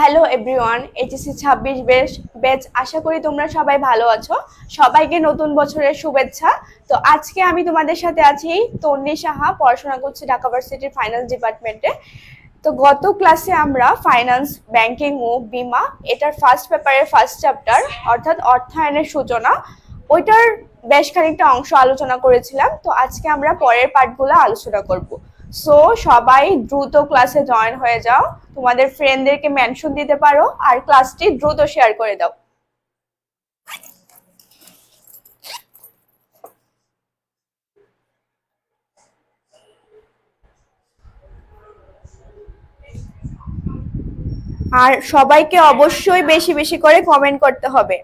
Hello everyone, HSC 26 batch. আশা করি তোমরা সবাই ভালো আছো। সবাইকে নতুন বছরের শুভেচ্ছা। তো আজকে আমি তোমাদের সাথে আছি তন্নি সাহা, পড়াশোনা করছি ঢাকা ভার্সিটির ফাইন্যান্স ডিপার্টমেন্টে। তো গত ক্লাসে আমরা ফাইন্যান্স, ব্যাংকিং ও বিমা এটার ফার্স্ট পেপারের ফার্স্ট চ্যাপ্টার অর্থাৎ অর্থায়নের সূচনা ওইটার বেশ খানিকটা অংশ আলোচনা করেছিলাম। তো আজকে আমরা পরের পার্টগুলো আলোচনা করব। সো সবাই দ্রুত ক্লাসে জয়েন হয়ে যাও, তোমাদের ফ্রেন্ডদেরকে মেনশন দিতে পারো আর ক্লাসটি দ্রুত শেয়ার করে দাও। আর সবাইকে অবশ্যই বেশি বেশি করে কমেন্ট করতে হবে।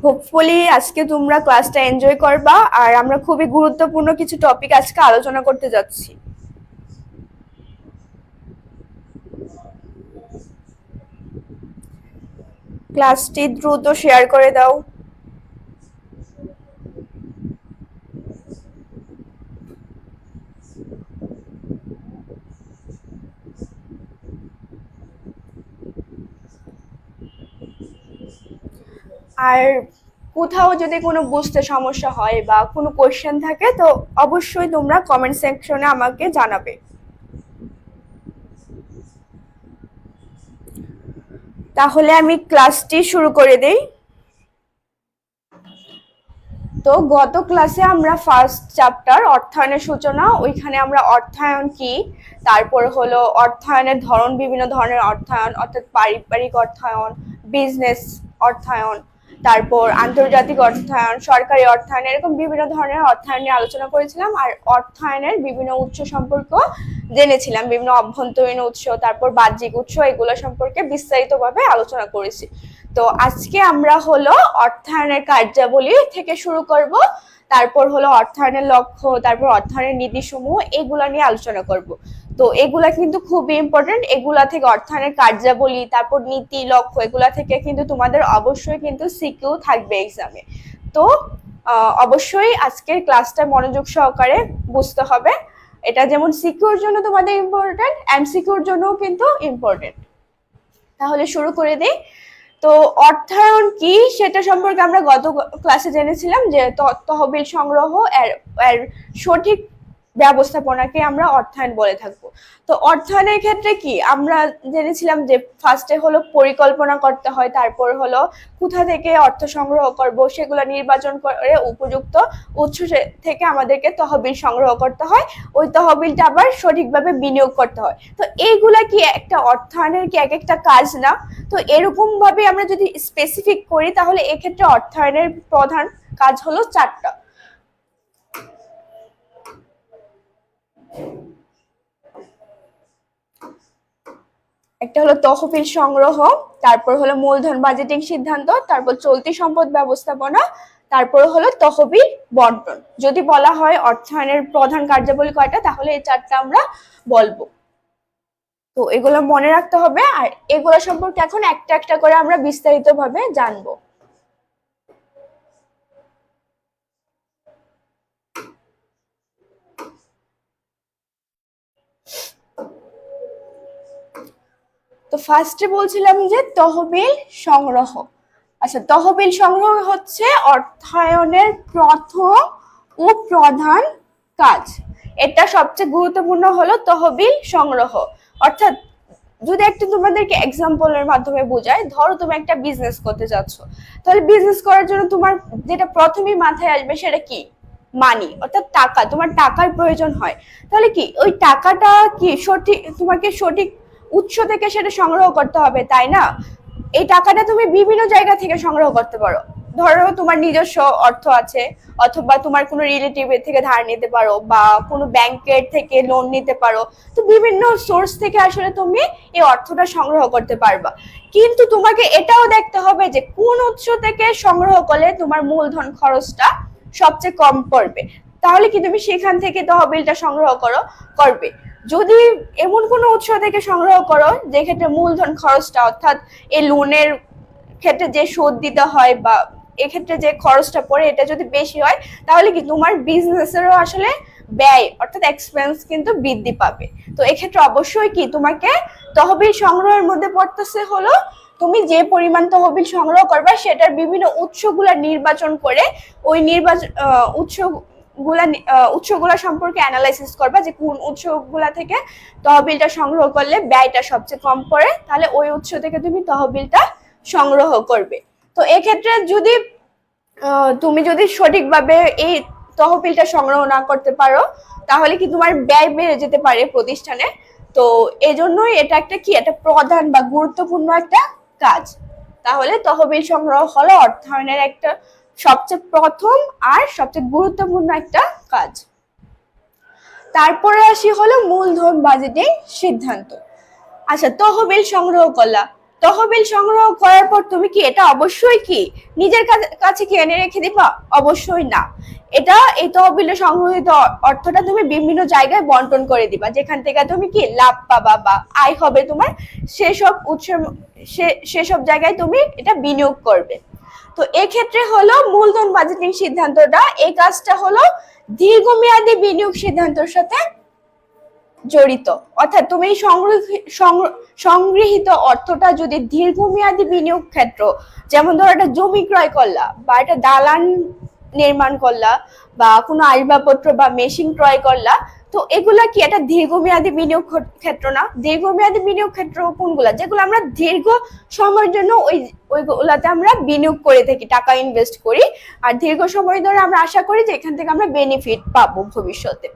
হোপফুলি আজকে তোমরা ক্লাসটা এনজয় করবা। আর আমরা খুবই গুরুত্বপূর্ণ কিছু টপিক আজকে আলোচনা করতে যাচ্ছি। ক্লাসটি দ্রুত শেয়ার করে দাও। আর কোথাও যদি কোনো বুঝতে সমস্যা হয় বা কোনো কোয়েশ্চেন থাকে তো অবশ্যই তোমরা কমেন্ট সেকশনে আমাকে জানাবে। তাহলে আমি ক্লাসটি শুরু করে দেই। তো গত ক্লাসে আমরা ফার্স্ট চ্যাপ্টার অর্থায়নের সূচনা, ওইখানে আমরা অর্থায়ন কি, তারপর হলো অর্থায়নের ধরন, বিভিন্ন ধরনের অর্থায়ন অর্থাৎ পারিবারিক অর্থায়ন, বিজনেস অর্থায়ন, তারপর আন্তর্জাতিক অর্থায়ন, সরকারি অর্থায়ন, এরকম বিভিন্ন ধরনের অর্থায়ন নিয়ে আলোচনা করেছিলাম। আর অর্থায়নের বিভিন্ন উৎস সম্পর্ক জেনেছিলাম, বিভিন্ন অভ্যন্তরীণ উৎস, তারপর বাহ্যিক উৎস, এগুলো সম্পর্কে বিস্তারিতভাবে আলোচনা করেছি। তো আজকে আমরা হলো অর্থায়নের কার্যাবলী থেকে শুরু করব, তারপর হলো অর্থায়নের লক্ষ্য, তারপর অর্থায়নের নীতিসমূহ, এগুলা নিয়ে আলোচনা করব। তো এগুলা কিন্তু খুবই ইম্পর্টেন্ট। এগুলা থেকে অর্থায়নের কার্যাবলী, তারপর নীতি, লক্ষ্য, এগুলা থেকে কিন্তু তোমাদের অবশ্যই কিন্তু সিকিউ থাকবে এক্সামে। তো অবশ্যই আজকের ক্লাসটা মনোযোগ সহকারে বুঝতে হবে। এটা যেমন সিকিউর জন্য তোমাদের ইম্পর্টেন্ট, এমসিকিউর জন্যও কিন্তু ইম্পর্টেন্ট। তাহলে শুরু করে দিই। তো অর্থায়ন কি সেটা সম্পর্কে আমরা গত ক্লাসে জেনেছিলাম যে তহবিল সংগ্রহ এর সঠিক ব্যবস্থাপনাকে আমরা অর্থায়ন বলে থাকবো। তো অর্থায়নের ক্ষেত্রে কি আমরা জেনেছিলাম যে ফার্স্টে হলো পরিকল্পনা করতে হয়, তারপর হলো কোথা থেকে অর্থ সংগ্রহ করব সেগুলো নির্বাচন করে উপযুক্ত উৎস থেকে আমাদেরকে তহবিল সংগ্রহ করতে হয়, ওই তহবিলটা আবার সঠিকভাবে বিনিয়োগ করতে হয়। তো এইগুলা কি একটা অর্থায়নের কি এক একটা কাজ না? তো এরকম ভাবে আমরা যদি স্পেসিফিক করি তাহলে এক্ষেত্রে অর্থায়নের প্রধান কাজ হলো চারটা। একটা হলো তহবিল সংগ্রহ, তারপর হলো মূলধন বাজেটিং সিদ্ধান্ত, তারপর চলতি সম্পদ ব্যবস্থাপনা, তারপর হলো তহবিল বন্টন। যদি বলা হয় অর্থায়নের প্রধান কার্যাবলী কয়টা, তাহলে এই চারটা আমরা বলবো। তো এগুলো মনে রাখতে হবে। আর এগুলো সম্পর্কে এখন একটা একটা করে আমরা বিস্তারিতভাবে জানবো। তো ফার্স্টে বলছিলাম যে তহবিল সংগ্রহ। আচ্ছা, তহবিল সংগ্রহ হচ্ছে অর্থায়নের প্রথম ও প্রধান কাজ। এটা সবচেয়ে গুরুত্বপূর্ণ হলো তহবিল সংগ্রহ। অর্থাৎ যদি একটু তোমাদেরকে এক্সাম্পলের মাধ্যমে বোঝায়, ধরো তুমি একটা বিজনেস করতে যাচ্ছ, তাহলে বিজনেস করার জন্য তোমার যেটা প্রথমেই মাথায় আসবে সেটা কি? মানি, অর্থাৎ টাকা। তোমার টাকার প্রয়োজন হয়। তাহলে কি ওই টাকাটা কি সঠিক, তোমাকে সঠিক উৎস থেকে সেটা সংগ্রহ করতে হবে, তাই না? এই টাকাটা তুমি বিভিন্ন জায়গা থেকে সংগ্রহ করতে পারো। ধরো তোমার নিজস্ব অর্থ আছে, অথবা তোমার কোনো রিলেটিভের থেকে ধার নিতে পারো, বা কোনো ব্যাংকের থেকে লোন নিতে পারো। তো বিভিন্ন সোর্স থেকে আসলে তুমি এই অর্থটা সংগ্রহ করতে পারবা। কিন্তু তোমাকে এটাও দেখতে হবে যে কোন উৎস থেকে সংগ্রহ করলে তোমার মূলধন খরচটা সবচেয়ে কম পড়বে, তাহলে কি তুমি সেখান থেকে তহবিলটা সংগ্রহ করবে। যদি এমন কোনো উৎস থেকে সংগ্রহ করো যে ক্ষেত্রে মূলধন খরচটা, অর্থাৎ এই লোনের ক্ষেত্রে যে সুদ দিতে হয় বা এক্ষেত্রে যে খরচটা পড়ে এটা যদি বেশি হয় তাহলে কি তোমার বিজনেসেরও আসলে ব্যয় অর্থাৎ এক্সপেন্স কিন্তু বৃদ্ধি পাবে। তো এক্ষেত্রে অবশ্যই কি তোমাকে তহবিল সংগ্রহের মধ্যে পড়তেছে হলো তুমি যে পরিমাণ তহবিল সংগ্রহ করবা সেটার বিভিন্ন উৎসগুলা নির্বাচন করে ওই উৎসগুলা সম্পর্কে অ্যানালাইসিস করবা যে কোন উৎসগুলা থেকে তহবিলটা সংগ্রহ করলে ব্যয়টা সবচেয়ে কম পড়ে, তাহলে ওই উৎস থেকে তুমি তহবিলটা সংগ্রহ করবে। তো এক্ষেত্রে যদি তুমি যদি সঠিকভাবে এই তহবিলটা সংগ্রহ না করতে পারো তাহলে কি তোমার ব্যয় বেড়ে যেতে পারে প্রতিষ্ঠানে। তো এজন্যই এটা একটা কি একটা প্রধান বা গুরুত্বপূর্ণ একটা কাজ। তাহলে তহবিল সংগ্রহ হলো অর্থায়নের একটা সবচেয়ে প্রথম আর সবচেয়ে গুরুত্বপূর্ণ একটা কাজ। তারপরে আসি হলো মূলধন বাজেটিং সিদ্ধান্ত। আচ্ছা, তহবিল সংগ্রহ করলা, তহবিল সংগ্রহ করার পর তুমি কি এটা অবশ্যই কি নিজের কাছে কি এনে রেখে দিবা? অবশ্যই না। এটা এই তহবিলে সংগ্রহিত অর্থটা তুমি বিভিন্ন জায়গায় বন্টন করে দিবা, যেখান থেকে তুমি কি লাভ পাবা বা আয় হবে তোমার, সেসব জায়গায় তুমি এটা বিনিয়োগ করবে। তো এক্ষেত্রে হলো মূলধন বাজেটিং সিদ্ধান্তটা, এই কাজটা হলো দীর্ঘমেয়াদী বিনিয়োগ সিদ্ধান্তের সাথে জড়িত। অর্থাৎ তুমি সংগৃহীত অর্থটা যদি দীর্ঘমেয়াদী বিনিয়োগ ক্ষেত্র, যেমন ধরো একটা জমি ক্রয় করলা বা একটা দালান নির্মাণ করলা বা কোনো আসবাবপত্র বা মেশিন ক্রয় করলা, তো এগুলা কি একটা দীর্ঘমেয়াদী বিনিয়োগ ক্ষেত্র না? দীর্ঘমেয়াদী বিনিয়োগ ক্ষেত্র কোনগুলা? যেগুলো আমরা দীর্ঘ সময়ের জন্য ওইগুলাতে আমরা বিনিয়োগ করে থাকি, টাকা ইনভেস্ট করি, আর দীর্ঘ সময় ধরে আমরা আশা করি যে এখান থেকে আমরা বেনিফিট পাবো ভবিষ্যতে।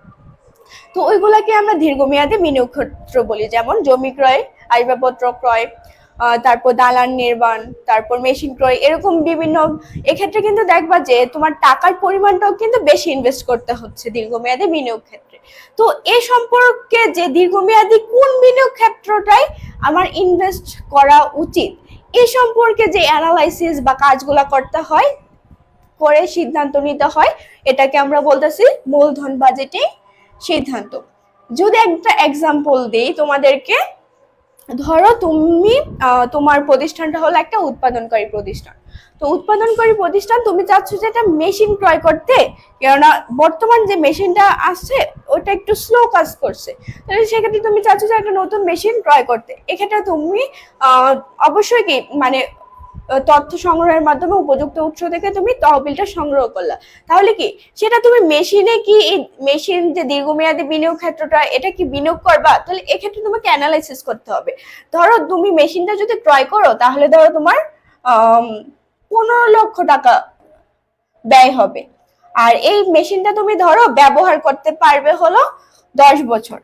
তো ওইগুলাকে আমরা দীর্ঘমেয়াদী বিনিয়োগ ক্ষেত্র বলি, যেমন জমি ক্রয়, আসবাবপত্র ক্রয়, তারপর দালান নির্মাণ, তারপর মেশিন ক্রয়, এরকম বিভিন্ন। এক্ষেত্রে কিন্তু দেখবা যে তোমার টাকার পরিমাণটাও কিন্তু বেশি ইনভেস্ট করতে হচ্ছে দীর্ঘমেয়াদী বিনিয়োগ ক্ষেত্রে। তো এই সম্পর্কে যে দীর্ঘমেয়াদী কোন বিনিয়োগ ক্ষেত্রটাই আমার ইনভেস্ট করা উচিত, এই সম্পর্কে যে অ্যানালাইসিস বা কাজগুলা করতে হয়, করে সিদ্ধান্ত নিতে হয়, এটাকে আমরা বলতেছি মূলধন বাজেটিং সিদ্ধান্ত। যদি একটা এক্সাম্পল দিই তোমাদেরকে, ধরো তুমি তোমার প্রতিষ্ঠানটা হলো একটা উৎপাদনকারী প্রতিষ্ঠান। তো উৎপাদনকারী প্রতিষ্ঠান, তুমি চাচ্ছ যে একটা মেশিন ক্রয় করতে, কেননা বর্তমান যে মেশিনটা আসছে ওটা একটু স্লো কাজ করছে, তাহলে সেক্ষেত্রে তুমি চাচ্ছ যে একটা নতুন মেশিন ক্রয় করতে। এক্ষেত্রে তুমি অবশ্যই কি মানে তথ্য সংগ্রহের মাধ্যমে উপযুক্ত উৎস থেকে তুমি তহবিলটা সংগ্রহ করলা। তাহলে কি সেটা তুমি মেশিনে কি এই মেশিন যে দীর্ঘমেয়াদী বিনিয়োগ ক্ষেত্রটা, এটা কি বিনিয়োগ করবা? তাহলে এক্ষেত্রে তোমাকে অ্যানালাইসিস করতে হবে। ধরো তুমি মেশিনটা যদি ক্রয় করো তাহলে ধরো তোমার 15 লক্ষ টাকা ব্যয় হবে, আর এই মেশিনটা তুমি ধরো ব্যবহার করতে পারবে হলো 10 বছর।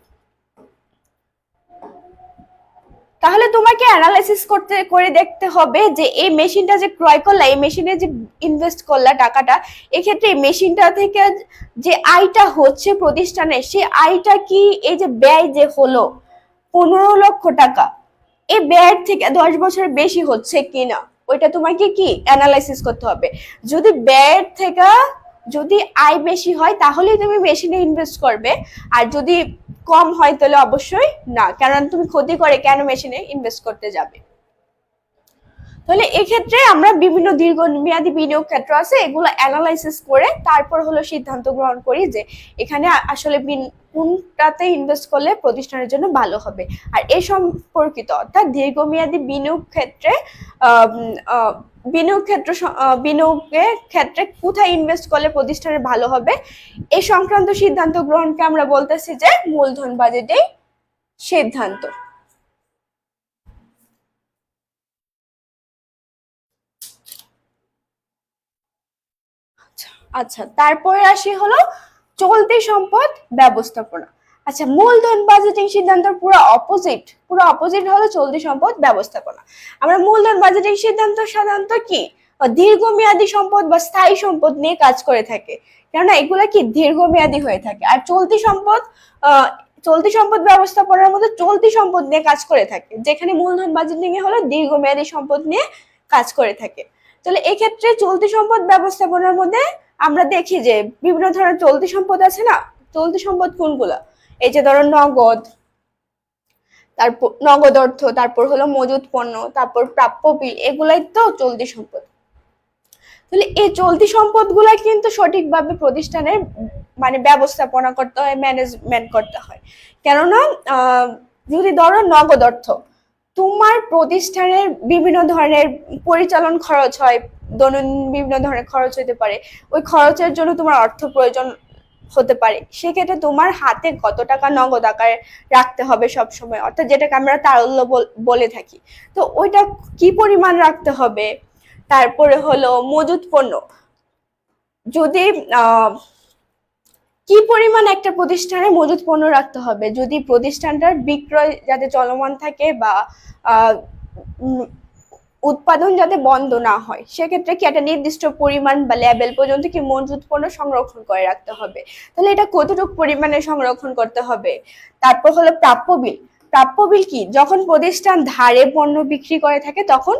তাহলে তোমাকে অ্যানালাইসিস করে দেখতে হবে যে এই মেশিনটা যে ক্রয় করলা, এই মেশিনে যে ইনভেস্ট করলা টাকাটা, এক্ষেত্রে এই মেশিনটা থেকে যে আয়টা হচ্ছে প্রতিষ্ঠানের, সেই আয়টা কি এই যে ব্যয় যে হলো 15 লক্ষ টাকা, এই ব্যয়ের থেকে 10 বছর বেশি হচ্ছে কিনা, ওইটা তোমাকে কি অ্যানালাইসিস করতে হবে। যদি ব্যয়ের থেকে যদি আয় বেশি হয় তাহলেই তুমি মেশিনে ইনভেস্ট করবে, আর যদি কম হয় তাহলে অবশ্যই না, কারণ তুমি ক্ষতি করে কেন মেশিনে ইনভেস্ট করতে যাবে। তাহলে এক্ষেত্রে আমরা বিভিন্ন দীর্ঘমেয়াদী বিনিয়োগ ক্ষেত্র আছে, এগুলো অ্যানালাইসিস করে তারপর হলো সিদ্ধান্ত গ্রহণ করি যে এখানে আসলে কোনটাতে ইনভেস্ট করলে প্রতিষ্ঠানের জন্য ভালো হবে। আর এই সম্পর্কিত অর্থাৎ দীর্ঘমেয়াদী বিনিয়োগের ক্ষেত্রে কোথায় ইনভেস্ট করলে প্রতিষ্ঠানের ভালো হবে, এই সংক্রান্ত সিদ্ধান্ত গ্রহণকে আমরা বলতেছি যে মূলধন বাজেটিং সিদ্ধান্ত। আচ্ছা, তারপরে আসি হলো চলতি সম্পদ ব্যবস্থাপনা। আচ্ছা, মূলধন বাজেটিং সিদ্ধান্তের পুরো অপোজিট হলো চলতি সম্পদ ব্যবস্থাপনা। আমরা মূলধন বাজেটিং সিদ্ধান্ত সাধারণত কি দীর্ঘমেয়াদী সম্পদ বা স্থায়ী সম্পদ নিয়ে কাজ করে থাকে, কেননা এগুলা কি দীর্ঘমেয়াদী হয়ে থাকে। আর চলতি সম্পদ ব্যবস্থাপনার মধ্যে চলতি সম্পদ নিয়ে কাজ করে থাকে, যেখানে মূলধন বাজেটিং এ হলো দীর্ঘমেয়াদী সম্পদ নিয়ে কাজ করে থাকে। তাহলে এক্ষেত্রে চলতি সম্পদ ব্যবস্থাপনার মধ্যে আমরা দেখি যে বিভিন্ন ধরনের চলতি সম্পদ আছে না। চলতি সম্পদ কোনগুলা? এই যে ধরো নগদ, তারপর নগদ অর্থ, তারপর হলো মজুদ পণ্য, তারপর প্রাপ্য বিল, এগুলাই তো চলতি সম্পদ। তাহলে এই চলতি সম্পদগুলা কিন্তু সঠিকভাবে প্রতিষ্ঠানের মানে ব্যবস্থাপনা করতে হয়, ম্যানেজমেন্ট করতে হয়। কেননা যদি ধরো নগদ অর্থ, তোমার প্রতিষ্ঠানের বিভিন্ন ধরনের পরিচালন খরচ হয়, দৈনন্দিন বিভিন্ন ধরনের খরচ হতে পারে, ওই খরচের জন্য তোমার অর্থ প্রয়োজন হতে পারে। সেক্ষেত্রে তোমার হাতে কত টাকা নগদ আকারে রাখতে হবে সব সময়, অর্থাৎ যেটাকে আমরা তারল্য বলে থাকি। তো ওইটা কি পরিমাণ রাখতে হবে। তারপরে হলো মজুত পণ্য, যদি কি পরিমাণ একটা প্রতিষ্ঠানে মজুত পণ্য রাখতে হবে, যদি প্রতিষ্ঠানটার বিক্রয় যাতে চলমান থাকে বা উৎপাদন যাতে বন্ধ না হয়, সেক্ষেত্রে কি একটা নির্দিষ্ট পরিমাণ বা লেভেল পর্যন্ত কি মজুত পণ্য সংরক্ষণ করে রাখতে হবে। তাহলে এটা কতটুকু পরিমাণে সংরক্ষণ করতে হবে। তারপর হলো প্রাপ্য বিল। প্রাপ্য বিল কি, যখন প্রতিষ্ঠান ধারে পণ্য বিক্রি করে থাকে তখন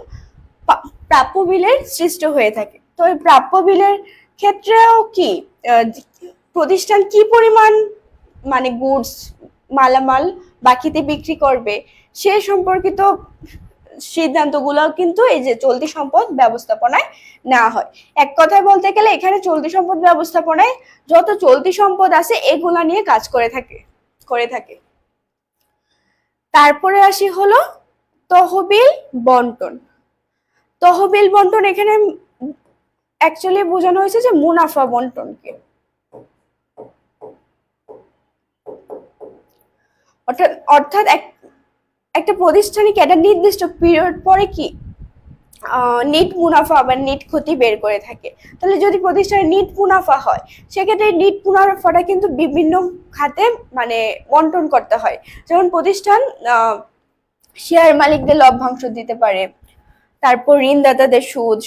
প্রাপ্য বিলের সৃষ্টি হয়ে থাকে। তো এই প্রাপ্য বিলের ক্ষেত্রেও কি প্রতিষ্ঠান কি পরিমাণ মানে গুডস মালামাল বাকিতে বিক্রি করবে সে সম্পর্কিত সিদ্ধান্তগুলো কিন্তু এই যে চলতি সম্পদ ব্যবস্থাপনায় নেওয়া হয়। এক কথায় বলতে গেলে এখানে চলতি সম্পদ ব্যবস্থাপনায় যত চলতি সম্পদ আছে এগুলা নিয়ে কাজ করে থাকে। তারপরে আসি হলো তহবিল বন্টন। তহবিল বন্টন এখানে অ্যাকচুয়ালি বোঝানো হয়েছে যে মুনাফা বন্টনকে, অর্থাৎ একটা প্রতিষ্ঠানে কি একটা নির্দিষ্ট পিরিয়ড পরে কি নেট মুনাফা বা নেট ক্ষতি বের করে থাকে। তাহলে যদি প্রতিষ্ঠানে নেট মুনাফা হয়, সেক্ষেত্রে নেট মুনাফাটা কিন্তু বিভিন্ন খাতে মানে বন্টন করতে হয়। যেমন প্রতিষ্ঠান শেয়ার মালিকদের লভ্যাংশ দিতে পারে, তারপর ঋণদাতাদের সুদ,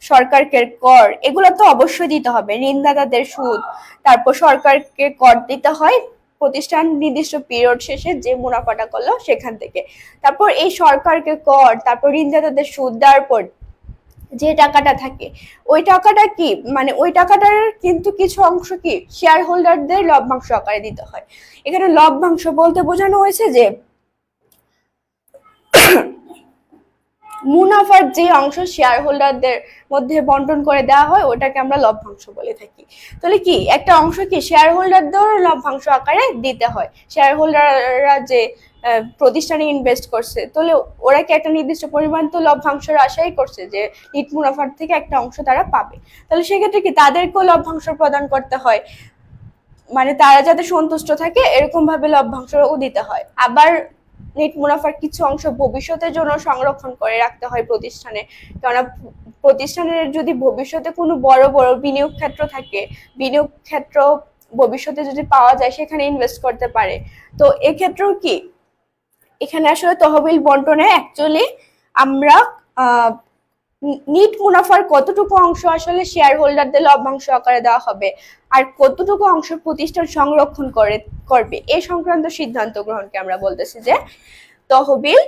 সরকারকে কর, এগুলো তো অবশ্যই দিতে হবে। ঋণদাতাদের সুদ, তারপর সরকারকে কর দিতে হয় প্রতিষ্ঠান নির্দিষ্ট পিরিয়ড শেষে যে মুনাফাটা করলো সেখান থেকে। তারপর এই সরকারকে কর, তারপর ঋণদাতাদের সুদ দেওয়ার পর যে টাকাটা থাকে, ওই টাকাটা কি মানে ওই টাকাটার কিন্তু কিছু অংশ কি শেয়ার হোল্ডারদের লভ্যাংশ আকারে দিতে হয়। এখানে লভ্যাংশ বলতে বোঝানো হয়েছে যে মুনাফার যে অংশ শেয়ার হোল্ডারদের মধ্যে বন্টন করে দেওয়া হয় ওটাকে আমরা লভ্যাংশ বলে থাকি। তাহলে কি একটা অংশ কি শেয়ার হোল্ডারদের লভ্যাংশ আকারে দিতে হয়। শেয়ার হোল্ডাররা যে প্রতিষ্ঠানে ইনভেস্ট করছে, তাহলে ওরা কি একটা নির্দিষ্ট পরিমাণ তো লভ্যাংশের আশাই করছে যে নিট মুনাফার থেকে একটা অংশ তারা পাবে। তাহলে সেক্ষেত্রে কি তাদেরকেও লভ্যাংশ প্রদান করতে হয়, মানে তারা যাতে সন্তুষ্ট থাকে এরকম ভাবে লভ্যাংশও দিতে হয়। আবার নেট মুনাফার কিছু অংশ ভবিষ্যতের জন্য সংরক্ষণ করে রাখতে হয় প্রতিষ্ঠানে, কেননা প্রতিষ্ঠানের যদি ভবিষ্যতে কোনো বড় বড় বিনিয়োগ ক্ষেত্র থাকে, বিনিয়োগ ক্ষেত্র ভবিষ্যতে যদি পাওয়া যায় সেখানে ইনভেস্ট করতে পারে। তো এক্ষেত্রেও কি এখানে আসলে তহবিল বন্টনে অ্যাকচুয়ালি আমরা নিট মুনাফার কতটুকু অংশ আসলে শেয়ার হোল্ডারদের লভ্যাংশ আকারে দেওয়া হবে আর কতটুকু অংশ প্রতিষ্ঠান সংরক্ষণ করবে এই সংক্রান্ত সিদ্ধান্ত গ্রহণকে আমরা বলতেছি যে তহবিল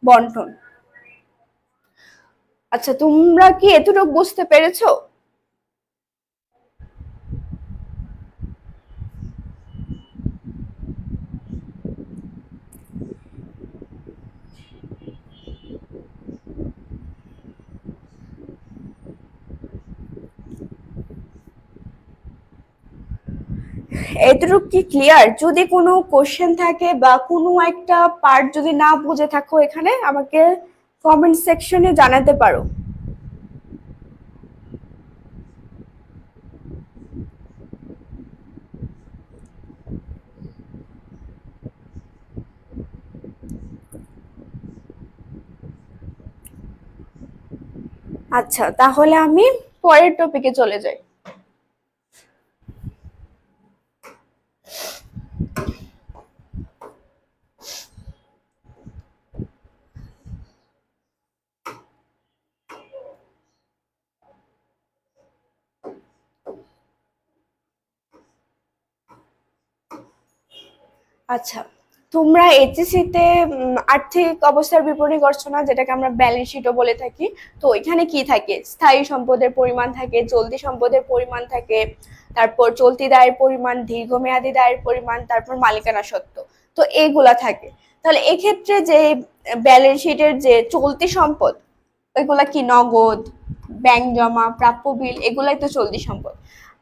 বন্টন। আচ্ছা, তোমরা কি এতটুকু বুঝতে পেরেছো? এতটুকু কি ক্লিয়ার? যদি কোনো কোশ্চেন থাকে বা কোনো একটা পার্ট যদি না বুঝে থাকো এখানে আমাকে কমেন্ট সেকশনে জানাতে পারো। আচ্ছা, তাহলে আমি পরের টপিকে চলে যাই। আচ্ছা, তোমরা এইচএসসি তে আর্থিক অবস্থার বিবরণী করছো না, যেটাকে আমরা ব্যালেন্স শিটও বলে থাকি। তো এখানে কি থাকে, স্থায়ী সম্পদের পরিমাণ থাকে, চলতি সম্পদের পরিমাণ থাকে, তারপর চলতি দায়ের পরিমাণ, দীর্ঘমেয়াদী দায়ের পরিমাণ, তারপর মালিকানা সত্ত্ব, তো এইগুলা থাকে। তাহলে এক্ষেত্রে যে ব্যালেন্স শিটের যে চলতি সম্পদ ওইগুলা কি নগদ ব্যাংক জমা, প্রাপ্য বিল, এগুলাই তো চলতি সম্পদ।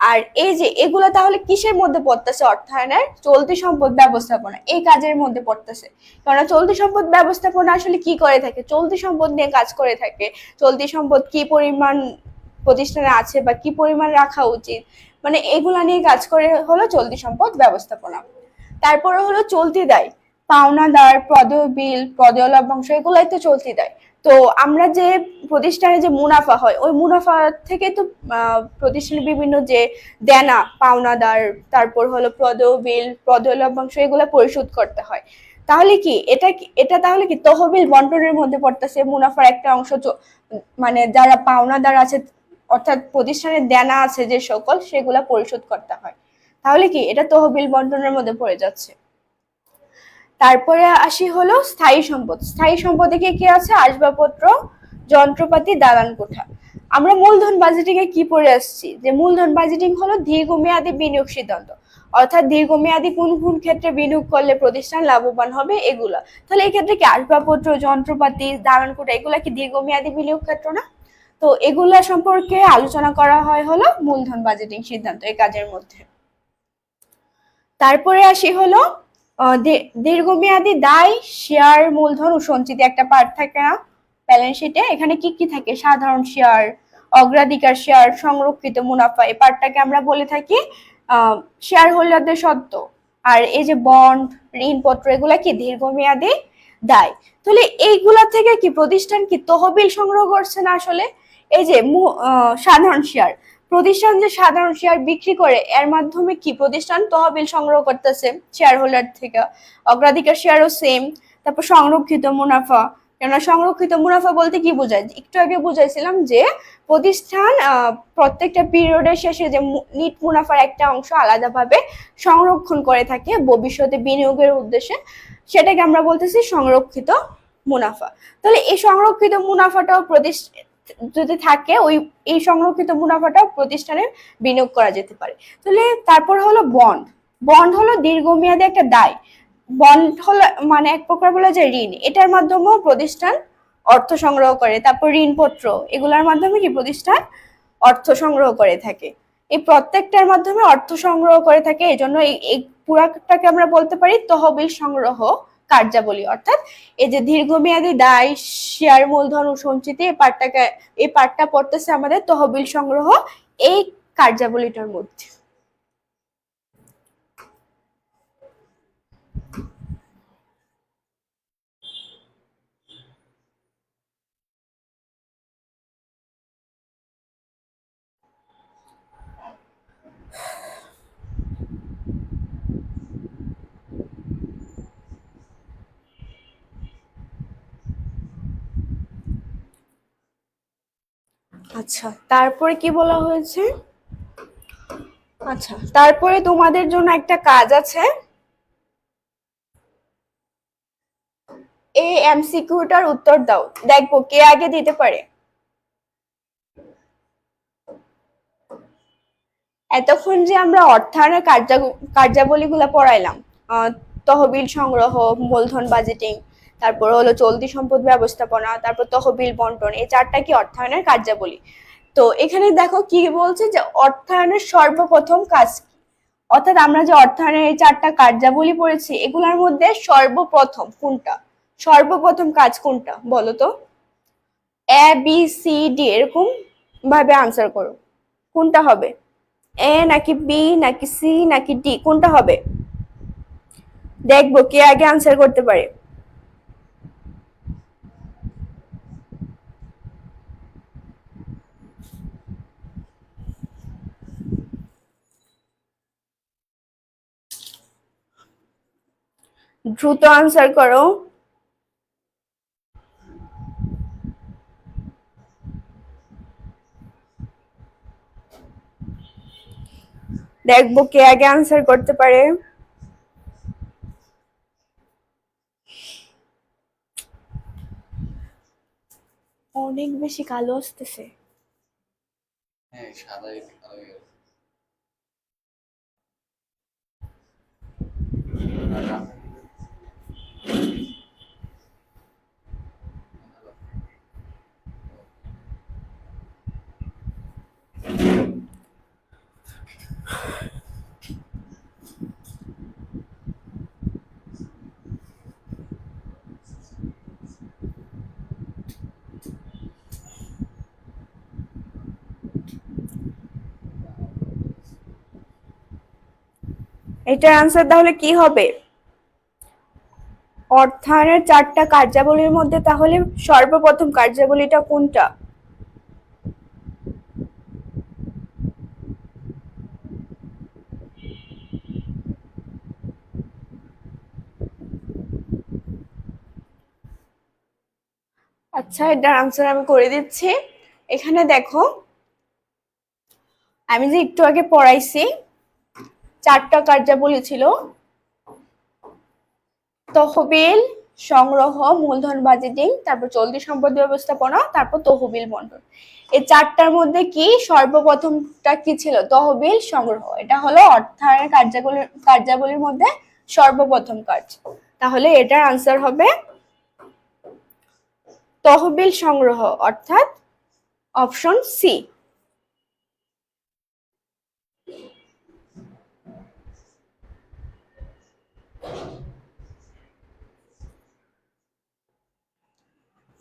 আর এই যে এগুলা তাহলে কিসের মধ্যে পড়তেছে? অর্থায়নের চলতি সম্পদ ব্যবস্থাপনা এই কাজের মধ্যে পড়তেছে। কারণ চলতি সম্পদ ব্যবস্থাপনা আসলে কি করে থাকে? চলতি সম্পদ নিয়ে কাজ করে থাকে। চলতি সম্পদ কি পরিমাণ প্রতিষ্ঠানে আছে বা কি পরিমাণ রাখা উচিত, মানে এগুলা নিয়ে কাজ করে হলো চলতি সম্পদ ব্যবস্থাপনা। তারপরে হলো চলতি দায়, পাওনাদার, প্রদেয় বিল, প্রদেয় লভ্যাংশ, এগুলাই তো চলতি দায়। তো আমরা যে প্রতিষ্ঠানে যে মুনাফা হয় ওই মুনাফা থেকে তো প্রতিষ্ঠানের বিভিন্ন যে দেনা, পাওনাদার, তারপর হলো প্রদেয় বিল, প্রদেয় লভ্যাংশ, এগুলো পরিশোধ করতে হয়। তাহলে কি এটা তাহলে কি তহবিল বন্টনের মধ্যে পড়তেছে? মুনাফার একটা অংশ মানে যারা পাওনাদার আছে অর্থাৎ প্রতিষ্ঠানের দেনা আছে যে সকল, সেগুলা পরিশোধ করতে হয়। তাহলে কি এটা তহবিল বন্টনের মধ্যে পড়ে যাচ্ছে। তারপরে আসি হলো স্থায়ী সম্পদ। স্থায়ী সম্পদে কি আছে? আসবাবপত্র, যন্ত্রপাতি, দালান কোঠা। আমরা মূলধন বাজেটিং এ কি পড়ে আসছি? যে মূলধন বাজেটিং হলো দীর্ঘমেয়াদী বিনিয়োগ সিদ্ধান্ত, অর্থাৎ দীর্ঘমেয়াদী কোন কোন ক্ষেত্রে বিনিয়োগ করলে প্রতিষ্ঠান লাভবান হবে এগুলা। তাহলে এই ক্ষেত্রে কি আসবাবপত্র, যন্ত্রপাতি, দালান কোঠা, এগুলা কি দীর্ঘমেয়াদী বিনিয়োগ ক্ষেত্র না? তো এগুলা সম্পর্কে আলোচনা করা হয় হলো মূলধন বাজেটিং সিদ্ধান্ত এই কাজের মধ্যে। তারপরে আসি হলো দীর্ঘমেয়াদী দায়, শেয়ার, মূলধন ও সঞ্চিতি একটা পার্ট থাকে না ব্যালেন্স শিটে? এখানে কি কি থাকে? সাধারণ শেয়ার, অগ্রাধিকার শেয়ার, সংরক্ষিত মুনাফা, এই পার্টটাকে আমরা বলে থাকি শেয়ার হোল্ডারদের সত্ত্ব। আর এই যে বন্ড, ঋণপত্র, এগুলা কি দীর্ঘমেয়াদী দায়। তাহলে এইগুলা থেকে কি প্রতিষ্ঠান কি তহবিল সংগ্রহ করছে না আসলে? এই যে সাধারণ শেয়ার, প্রতিষ্ঠান যে সাধারণ শেয়ার বিক্রি করে এর মাধ্যমে কি প্রতিষ্ঠান তহবিল সংগ্রহ করতেছে শেয়ার হোল্ডার থেকে। অগ্রাধিকার শেয়ারও সেম। তারপর সংরক্ষিত মুনাফা, কেননা সংরক্ষিত মুনাফা বলতে কি বোঝায়? একটু আগে বুঝাইছিলাম যে প্রতিষ্ঠান প্রত্যেকটা পিরিয়ডের শেষে যে নিট মুনাফার একটা অংশ আলাদাভাবে সংরক্ষণ করে থাকে ভবিষ্যতে বিনিয়োগের উদ্দেশ্যে, সেটাকে আমরা বলতেছি সংরক্ষিত মুনাফা। তাহলে এই সংরক্ষিত মুনাফাটাও যদি থাকে ওই এই সংরক্ষিত মুনাফাটাও প্রতিষ্ঠানে বিনিয়োগ করা যেতে পারে। তাহলে তারপর হলো বন্ড। বন্ড হলো দীর্ঘমেয়াদী একটা দায়। বন্ড হলো মানে এক প্রকার বলা যায় ঋণ, এটার মাধ্যমেও প্রতিষ্ঠান অর্থ সংগ্রহ করে। তারপর ঋণপত্র, এগুলোর মাধ্যমে কি প্রতিষ্ঠান অর্থ সংগ্রহ করে থাকে। এই প্রত্যেকটার মাধ্যমে অর্থ সংগ্রহ করে থাকে, এই জন্য এই পুরাটাকে আমরা বলতে পারি তহবিল সংগ্রহ কার্যাবলী। অর্থাৎ এই যে দীর্ঘমেয়াদী দায়, শেয়ার, মূলধন ও সঞ্চিতি, এই পার্টটা পড়তেছে আমাদের তহবিল সংগ্রহ এই কার্যাবলীটার মধ্যে। আচ্ছা, তারপরে কি বলা হয়েছে? আচ্ছা, তারপরে তোমাদের জন্য একটা কাজ আছে, এই এমসিকিউটার উত্তর দাও। দেখবো কে আগে দিতে পারে। এতক্ষণ যে আমরা অর্থায়নের কার্যাবলীগুলো পড়াইলাম, তহবিল সংগ্রহ, মূলধন বাজেটিং, তারপর হলো চলতি সম্পদ ব্যবস্থাপনা, তারপর তহবিল বন্টন, এই চারটা কি অর্থায়নের কার্যাবলী। তো এখানে দেখো কি বলছে যে অর্থায়নের সর্বপ্রথম কাজ কি, অর্থাৎ আমরা যে অর্থায়নের এই চারটা কার্যাবলী পড়েছি এগুলোর মধ্যে সর্বপ্রথম কোনটা, সর্বপ্রথম কাজ কোনটা বলো তো? এ বি সি ডি এরকম ভাবে আনসার করো, কোনটা হবে? এ নাকি বি নাকি সি নাকি ডি, কোনটা হবে? দেখবো কে আগে আনসার করতে পারে। দ্রুত আনসার করো। দেখবো কে আগে আনসার করতে পারে। অনেক বেশি কালো আসতেছে। হ্যাঁ, সাদাই কালো হয়ে গেছে। এটার আনসার তাহলে কি হবে? অর্থায়নের 4টা কার্যাবলীর মধ্যে তাহলে সর্বপ্রথম কার্যাবলীটা কোনটা? আচ্ছা, এটার আনসার আমি করে দিচ্ছি। এখানে দেখো, আমি যে একটু আগে পড়াইছি 4টা কার্যাবলী ছিল: তহবিল, সংগ্রহ, মূলধন বাজেটিং, তারপর চলতি সম্পদ ব্যবস্থাপনা, তারপর তহবিল বন্টন। এই 4টার মধ্যে কি সর্বপ্রথমটা কি ছিল? তহবিল সংগ্রহ। এটা হলো অর্থায়নের কার্যাবলীর মধ্যে সর্বপ্রথম কাজ। তাহলে এটার আনসার হবে তহবিল সংগ্রহ, অর্থাৎ অপশন সি।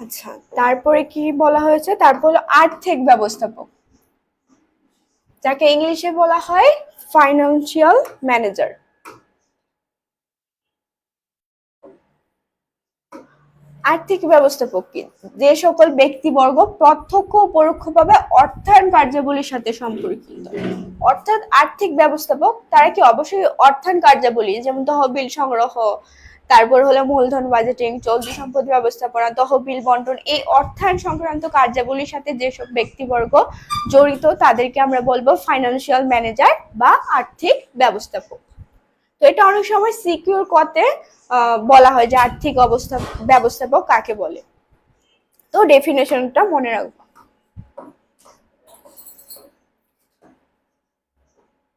আচ্ছা, তারপরে কি বলা হয়েছে? তারপর হলো আর্থিক ব্যবস্থাপক, যাকে ইংলিশে বলা হয় ফাইন্যান্সিয়াল ম্যানেজার। আর্থিক ব্যবস্থাপক কি? যে সকল ব্যক্তিবর্গ প্রত্যক্ষ ও পরোক্ষভাবে অর্থায়ন কার্যাবলীর সাথে সম্পর্কিত। অর্থাৎ আর্থিক ব্যবস্থাপক তারা কি অবশ্যই অর্থায়ন কার্যাবলী, যেমন তহবিল সংগ্রহ, তারপর হলো মূলধন বাজেটিং, চলতি সম্পদ ব্যবস্থাপনা, তহবিল বন্টন, এই অর্থায়ন সংক্রান্ত কার্যাবলীর সাথে যেসব ব্যক্তিবর্গ জড়িত তাদেরকে আমরা বলবো ফাইন্যান্সিয়াল ম্যানেজার বা আর্থিক ব্যবস্থাপক। তো এটা অনেক সময় সিকিউর করতে বলা হয় যে আর্থিক ব্যবস্থাপক কাকে বলে। তো ডেফিনেশনটা মনে রাখবো।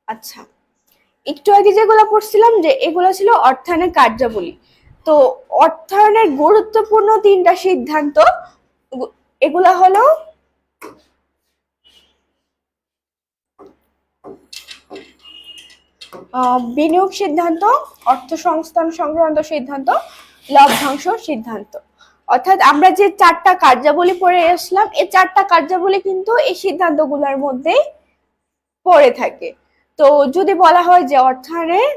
আচ্ছা, একটু আগে যেগুলো পড়ছিলাম যে এগুলো ছিল অর্থায়নের কার্যাবলী। তো অর্থায়নের গুরুত্বপূর্ণ 3টা সিদ্ধান্ত, এগুলা হলো বিনিয়োগ সিদ্ধান্ত, অর্থ সংস্থান সংক্রান্ত সিদ্ধান্ত, লভ্যাংশ সিদ্ধান্ত। অর্থাৎ আমরা যে 4টা কার্যাবলী পড়ে আসলাম, এই 4টা কার্যাবলী কিন্তু এই সিদ্ধান্তগুলোর মধ্যেই পড়ে থাকে। তো যদি বলা হয় যে অর্থায়নের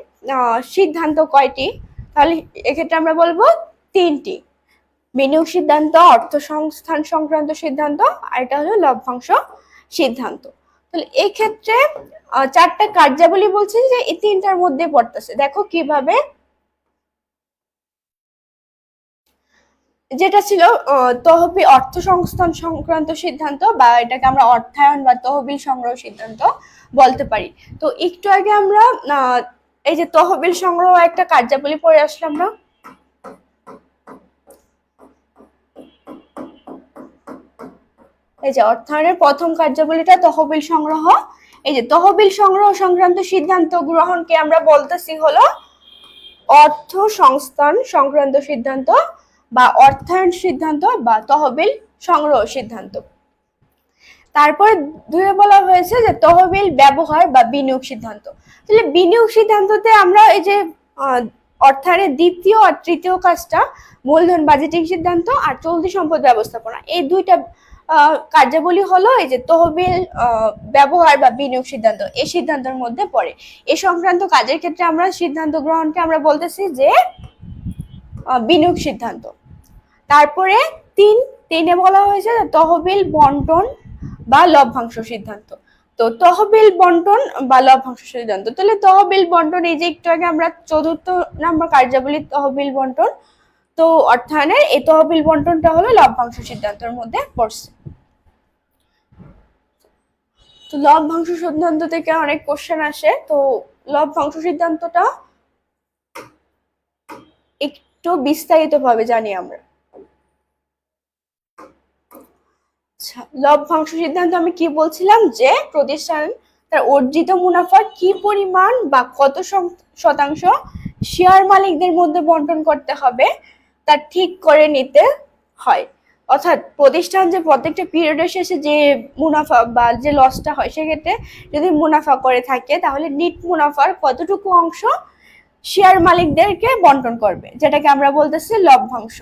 সিদ্ধান্ত কয়টি, তাহলে এক্ষেত্রে আমরা বলবো 3টি: বিনিয়োগ সিদ্ধান্ত, অর্থ সংস্থান সংক্রান্ত সিদ্ধান্ত, আর এটা হলো লভ্যাংশ সিদ্ধান্ত। তাহলে এই ক্ষেত্রে 4টা কার্যাবলী বলছে যে এই 3টার মধ্যে পড়তেছে। দেখো কিভাবে, যেটা ছিল তহবিল অর্থ সংস্থান সংক্রান্ত সিদ্ধান্ত, বা এটাকে আমরা অর্থায়ন বা তহবিল সংগ্রহ সিদ্ধান্ত বলতে পারি। তো একটু আগে আমরা এই যে তহবিল সংগ্রহ একটা কার্যাবলী পড়ে আসলাম না, এই যে অর্থায়নের প্রথম কার্যাবলীটা তহবিল সংগ্রহ। এই যে তহবিল সংগ্রহ সংক্রান্ত সিদ্ধান্ত গ্রহণকে আমরা বলতেছি হলো অর্থ সংস্থান সংক্রান্ত সিদ্ধান্ত বা অর্থায়ন সিদ্ধান্ত বা তহবিল সংগ্রহ সিদ্ধান্ত। তারপরে 2 বলা হয়েছে যে তহবিল ব্যবহার বা বিনিয়োগ সিদ্ধান্ত। তাহলে বিনিয়োগ সিদ্ধান্ততে আমরা এই যে অর্থায়নের দ্বিতীয় আর তৃতীয় কাজটা মূলধন বাজেটিং সিদ্ধান্ত আর চলতি সম্পদ ব্যবস্থাপনা, এই 2টা কার্যাবলী হলো এই যে তহবিল ব্যবহার বা বিনিয়োগ সিদ্ধান্ত, এই সিদ্ধান্তের মধ্যে পড়ে। এই সংক্রান্ত কাজের ক্ষেত্রে আমরা সিদ্ধান্ত গ্রহণকে আমরা বলতেছি যে বিনিয়োগ সিদ্ধান্ত। তারপরে 3 বলা হয়েছে তহবিল বন্টন বা লভ্যাংশ সিদ্ধান্ত। তো তহবিল বন্টন বা লভ্যাংশ সিদ্ধান্ত, তাহলে তহবিল বন্টন, এই যে একটু আগে আমরা 4র্থ নম্বর কার্যাবলী তহবিল বন্টন, তো অর্থায়নের এই তহবিল বন্টনটা হলো লভ্যাংশ সিদ্ধান্তের মধ্যে পড়ছে। তো লভ্যাংশ সিদ্ধান্ত থেকে অনেক কোশ্চেন আসে। তো লভ্যাংশ সিদ্ধান্তটা একটু বিস্তারিতভাবে জানি আমরা। আচ্ছা, লভ্যাংশ সিদ্ধান্ত আমি কি বলছিলাম যে প্রতিষ্ঠান তার অর্জিত মুনাফার কি পরিমাণ বা কত শতাংশ শেয়ার মালিকদের মধ্যে বন্টন করতে হবে তা ঠিক করে নিতে হয়। অর্থাৎ প্রতিষ্ঠান যে প্রত্যেকটা পিরিয়ডের শেষে যে মুনাফা বা যে লসটা হয়, সেক্ষেত্রে যদি মুনাফা করে থাকে তাহলে নিট মুনাফার কতটুকু অংশ শেয়ার মালিকদেরকে বন্টন করবে, যেটাকে আমরা বলতেছি লভ্যাংশ।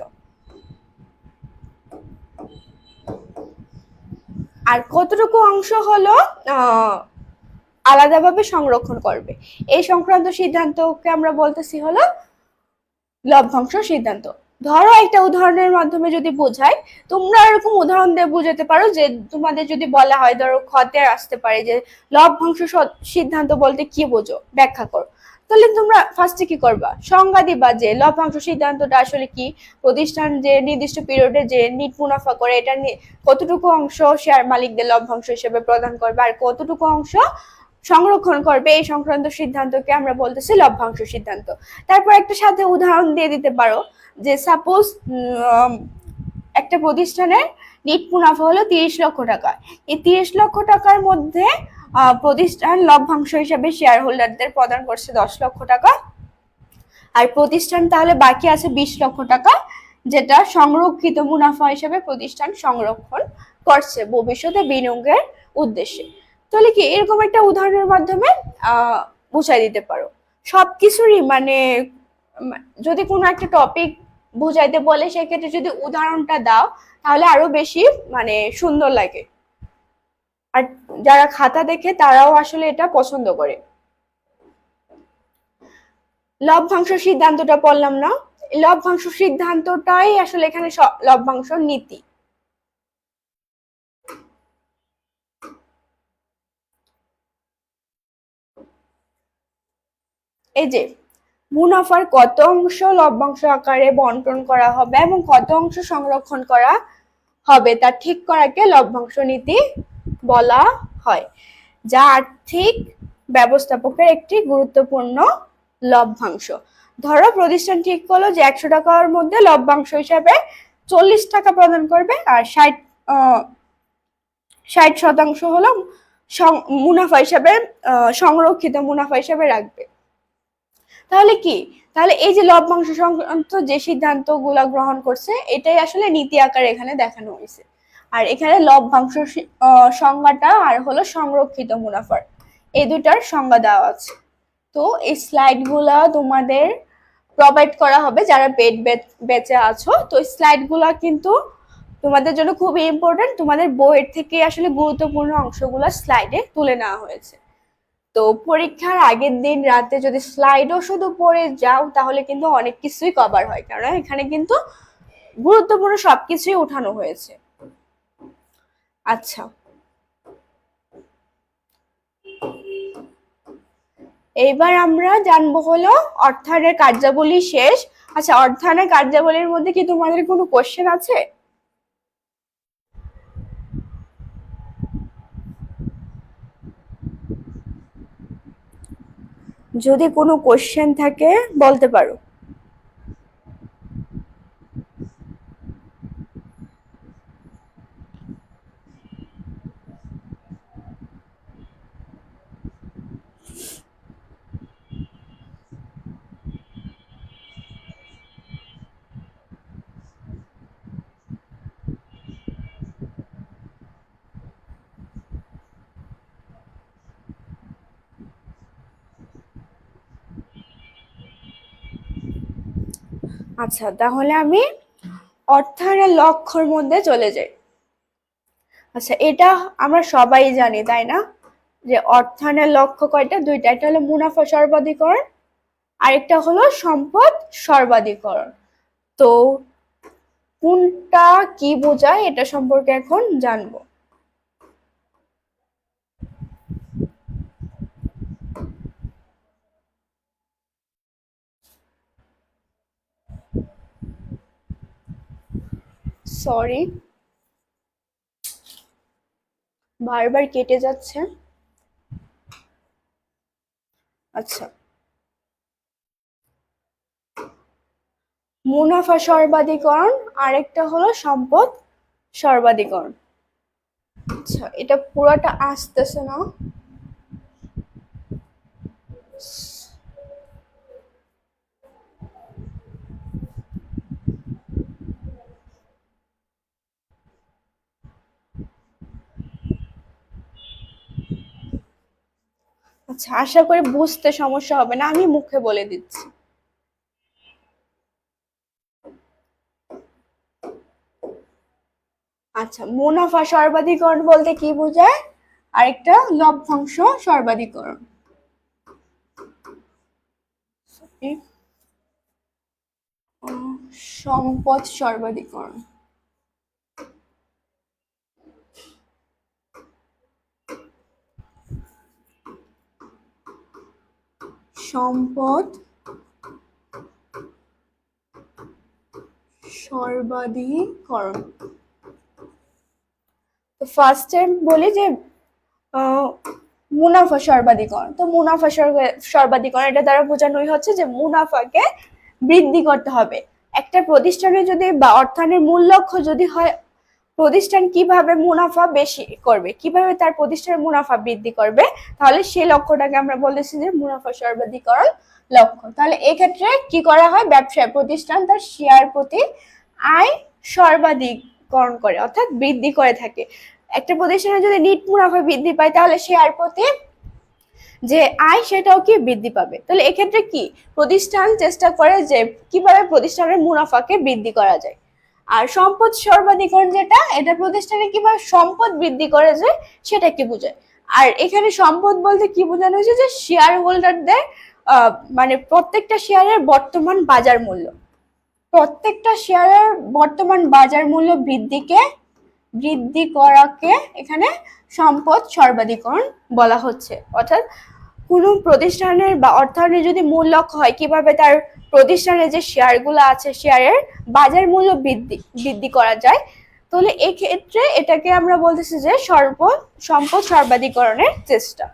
আর কতটুকু অংশ হলো আলাদাভাবে সংরক্ষণ করবে। এই সংক্রান্ত সিদ্ধান্তকে আমরা বলতেছি হলো লভ্যাংশ সিদ্ধান্ত। ধরো একটা উদাহরণের মাধ্যমে যদি বোঝাই, তোমরা এরকম উদাহরণ দিয়ে বুঝাতে পারো যে তোমাদের যদি বলা হয়, ধরো খতে আসতে পারে যে লভ্যাংশ সিদ্ধান্ত বলতে কি বোঝো, ব্যাখ্যা করো। তাহলে তোমরা ফার্স্টে কি করবা, সংজ্ঞা দিবা যে লভ্যাংশ সিদ্ধান্তটা আসলে কি, প্রতিষ্ঠান যে নির্দিষ্ট পিরিয়ডে যে নিট মুনাফা করে এটা কতটুকু অংশ শেয়ার মালিকদের লভ্যাংশ হিসেবে প্রদান করবে আর কতটুকু অংশ সংরক্ষণ করবে, এই সংক্রান্ত সিদ্ধান্তকে আমরা বলতেছি লভ্যাংশ সিদ্ধান্ত। তারপর একটা সাথে উদাহরণ দিয়ে দিতে পারো যে সাপোজ একটা প্রতিষ্ঠানের নিট মুনাফা হলো 30 লক্ষ টাকা। এই 30 লক্ষ টাকার মধ্যে প্রতিষ্ঠান লভ্যাংশ হিসেবে শেয়ার হোল্ডারদের প্রদান করছে 10 লক্ষ টাকা, আর প্রতিষ্ঠান তাহলে বাকি আছে 20 লক্ষ টাকা, যেটা সংরক্ষিত মুনাফা হিসেবে প্রতিষ্ঠান সংরক্ষণ করছে ভবিষ্যতে বিনিয়োগের উদ্দেশ্যে। তাহলে কি এরকম একটা উদাহরণের মাধ্যমে বুঝাই দিতে পারো সবকিছুরই, মানে যদি কোনো একটা টপিক বুঝাইতে বলে সেক্ষেত্রে যদি উদাহরণটা দাও তাহলে আরো বেশি মানে সুন্দর লাগে, আর যারা খাতা দেখে তারাও আসলে এটা পছন্দ করে। লভ্যাংশ সিদ্ধান্তটা পড়লাম না, লভ্যাংশ সিদ্ধান্তটাই আসলে এখানে লভ্যাংশ নীতি। এই যে মুনাফার কত অংশ লভ্যাংশ আকারে বন্টন করা হবে এবং কত অংশ সংরক্ষণ করা হবে তা ঠিক করাকে লভ্যাংশ নীতি বলা হয়, যা আর্থিক ব্যবস্থাপকের একটি গুরুত্বপূর্ণ লভ্যাংশ। ধরো প্রতিষ্ঠান ঠিক করলো যে 100 টাকার মধ্যে লভ্যাংশ হিসাবে 40 টাকা প্রদান করবে আর 60% হলো মুনাফা হিসাবে সংরক্ষিত মুনাফা হিসাবে রাখবে। তাহলে কি, তাহলে এই যে লভ্যাংশ সংক্রান্ত যে সিদ্ধান্ত গুলা গ্রহণ করছে এটাই আসলে নীতি আকারে এখানে দেখানো হয়েছে। আর এখানে লভ্যাংশ সংজ্ঞাটা আর হলো সংরক্ষিত মুনাফার, এই দুটার সংজ্ঞা দেওয়া আছে। তো এই স্লাইড গুলা তোমাদের প্রোভাইড করা হবে যারা পেড ব্যাচে আছো। তো স্লাইড গুলা কিন্তু তোমাদের জন্য খুবই ইম্পর্টেন্ট, তোমাদের বইয়ের থেকে আসলে গুরুত্বপূর্ণ অংশগুলো স্লাইডে তুলে নেওয়া হয়েছে। তো পরীক্ষার আগের দিন রাতে যদি স্লাইডও শুধু পড়ে যাও তাহলে কিন্তু অনেক কিছুই কভার হয়, কারণ এখানে কিন্তু গুরুত্বপূর্ণ সবকিছুই উঠানো হয়েছে। আচ্ছা, এইবার আমরা জানবো হলো অর্থায়নের কার্যাবলী শেষ। আচ্ছা, অর্থায়নের কার্যাবলীর মধ্যে কি তোমাদের কোনো কোশ্চেন আছে? যদি কোনো কোশ্চেন থাকে বলতে পারো। আচ্ছা, তাহলে আমি অর্থায়নের লক্ষ্যের মধ্যে চলে যাই। আচ্ছা, এটা আমরা সবাই জানি তাই না, যে অর্থায়নের লক্ষ্য কয়টা, দুইটা, একটা হলো মুনাফা সর্বাধিকরণ, আরেকটা হলো সম্পদ সর্বাধিকরণ। তো কোনটা কি বোঝায় এটা সম্পর্কে এখন জানবো। সরি, বারবার কেটে যাচ্ছে। আচ্ছা, মুনাফা সর্বাধিকরণ আরেকটা হলো সম্পদ সর্বাধিকরণ। আচ্ছা, এটা পুরোটা আসতেছে না। আচ্ছা, আশা করি বুঝতে সমস্যা হবে না, আমি মুখে বলে দিচ্ছি। আচ্ছা, মুনাফা সর্বাধিকরণ বলতে কি বোঝায়, আরেকটা লভ্যাংশ সর্বাধিকরণ। সম্পদ সর্বাধিকরণ। সম্পদ সর্বাধিকরণ। তো ফার্স্ট টাইম বলি যে মুনাফা সর্বাধিকরণ। তো মুনাফা সর্বাধিকরণ এটা দ্বারা বোঝানোই হচ্ছে যে মুনাফাকে বৃদ্ধি করতে হবে। একটা প্রতিষ্ঠানে যদি বা অর্থায়নের মূল লক্ষ্য যদি হয় প্রতিষ্ঠান কিভাবে মুনাফা বেশি করবে, কিভাবে তার প্রতিষ্ঠানের মুনাফা বৃদ্ধি করবে, তাহলে সেই লক্ষ্যটাকে আমরা বলেছি যে মুনাফা সর্বাধিকরণ লক্ষ্য। তাহলে এক্ষেত্রে কি করা হয়, ব্যবসায় প্রতিষ্ঠান তার শেয়ার প্রতি আয় সর্বাধিকরণ করে অর্থাৎ বৃদ্ধি করে থাকে। একটা প্রতিষ্ঠানে যদি নিট মুনাফা বৃদ্ধি পায় তাহলে শেয়ার প্রতি যে আয় সেটাও কি বৃদ্ধি পাবে। তাহলে এক্ষেত্রে কি প্রতিষ্ঠান চেষ্টা করে যে কিভাবে প্রতিষ্ঠানের মুনাফাকে বৃদ্ধি করা যায়। আর সম্পদ সর্বাধিকরণ যেটা, এটা প্রতিষ্ঠানে কিভাবে সম্পদ বৃদ্ধি করা যায় সেটাকে বোঝায়। আর এখানে সম্পদ বলতে কি বোঝানো হয়েছে যে শেয়ার হোল্ডারদের মানে প্রত্যেকটা শেয়ারের বর্তমান বাজার মূল্য, প্রত্যেকটা শেয়ারের বর্তমান বাজার মূল্য বৃদ্ধি করাকে এখানে সম্পদ সর্বাধিকরণ বলা হচ্ছে। অর্থাৎ কোনো প্রতিষ্ঠানের বা অর্থায়নের যদি মূল লক্ষ্য হয় কিভাবে তার প্রতিষ্ঠানের যে শেয়ারগুলো আছে শেয়ারের বাজার মূল্য বৃদ্ধি করা যায়, তাহলে এক্ষেত্রে এটাকে আমরা বলতেছি যে সম্পদ সর্বাধিকরণের চেষ্টা।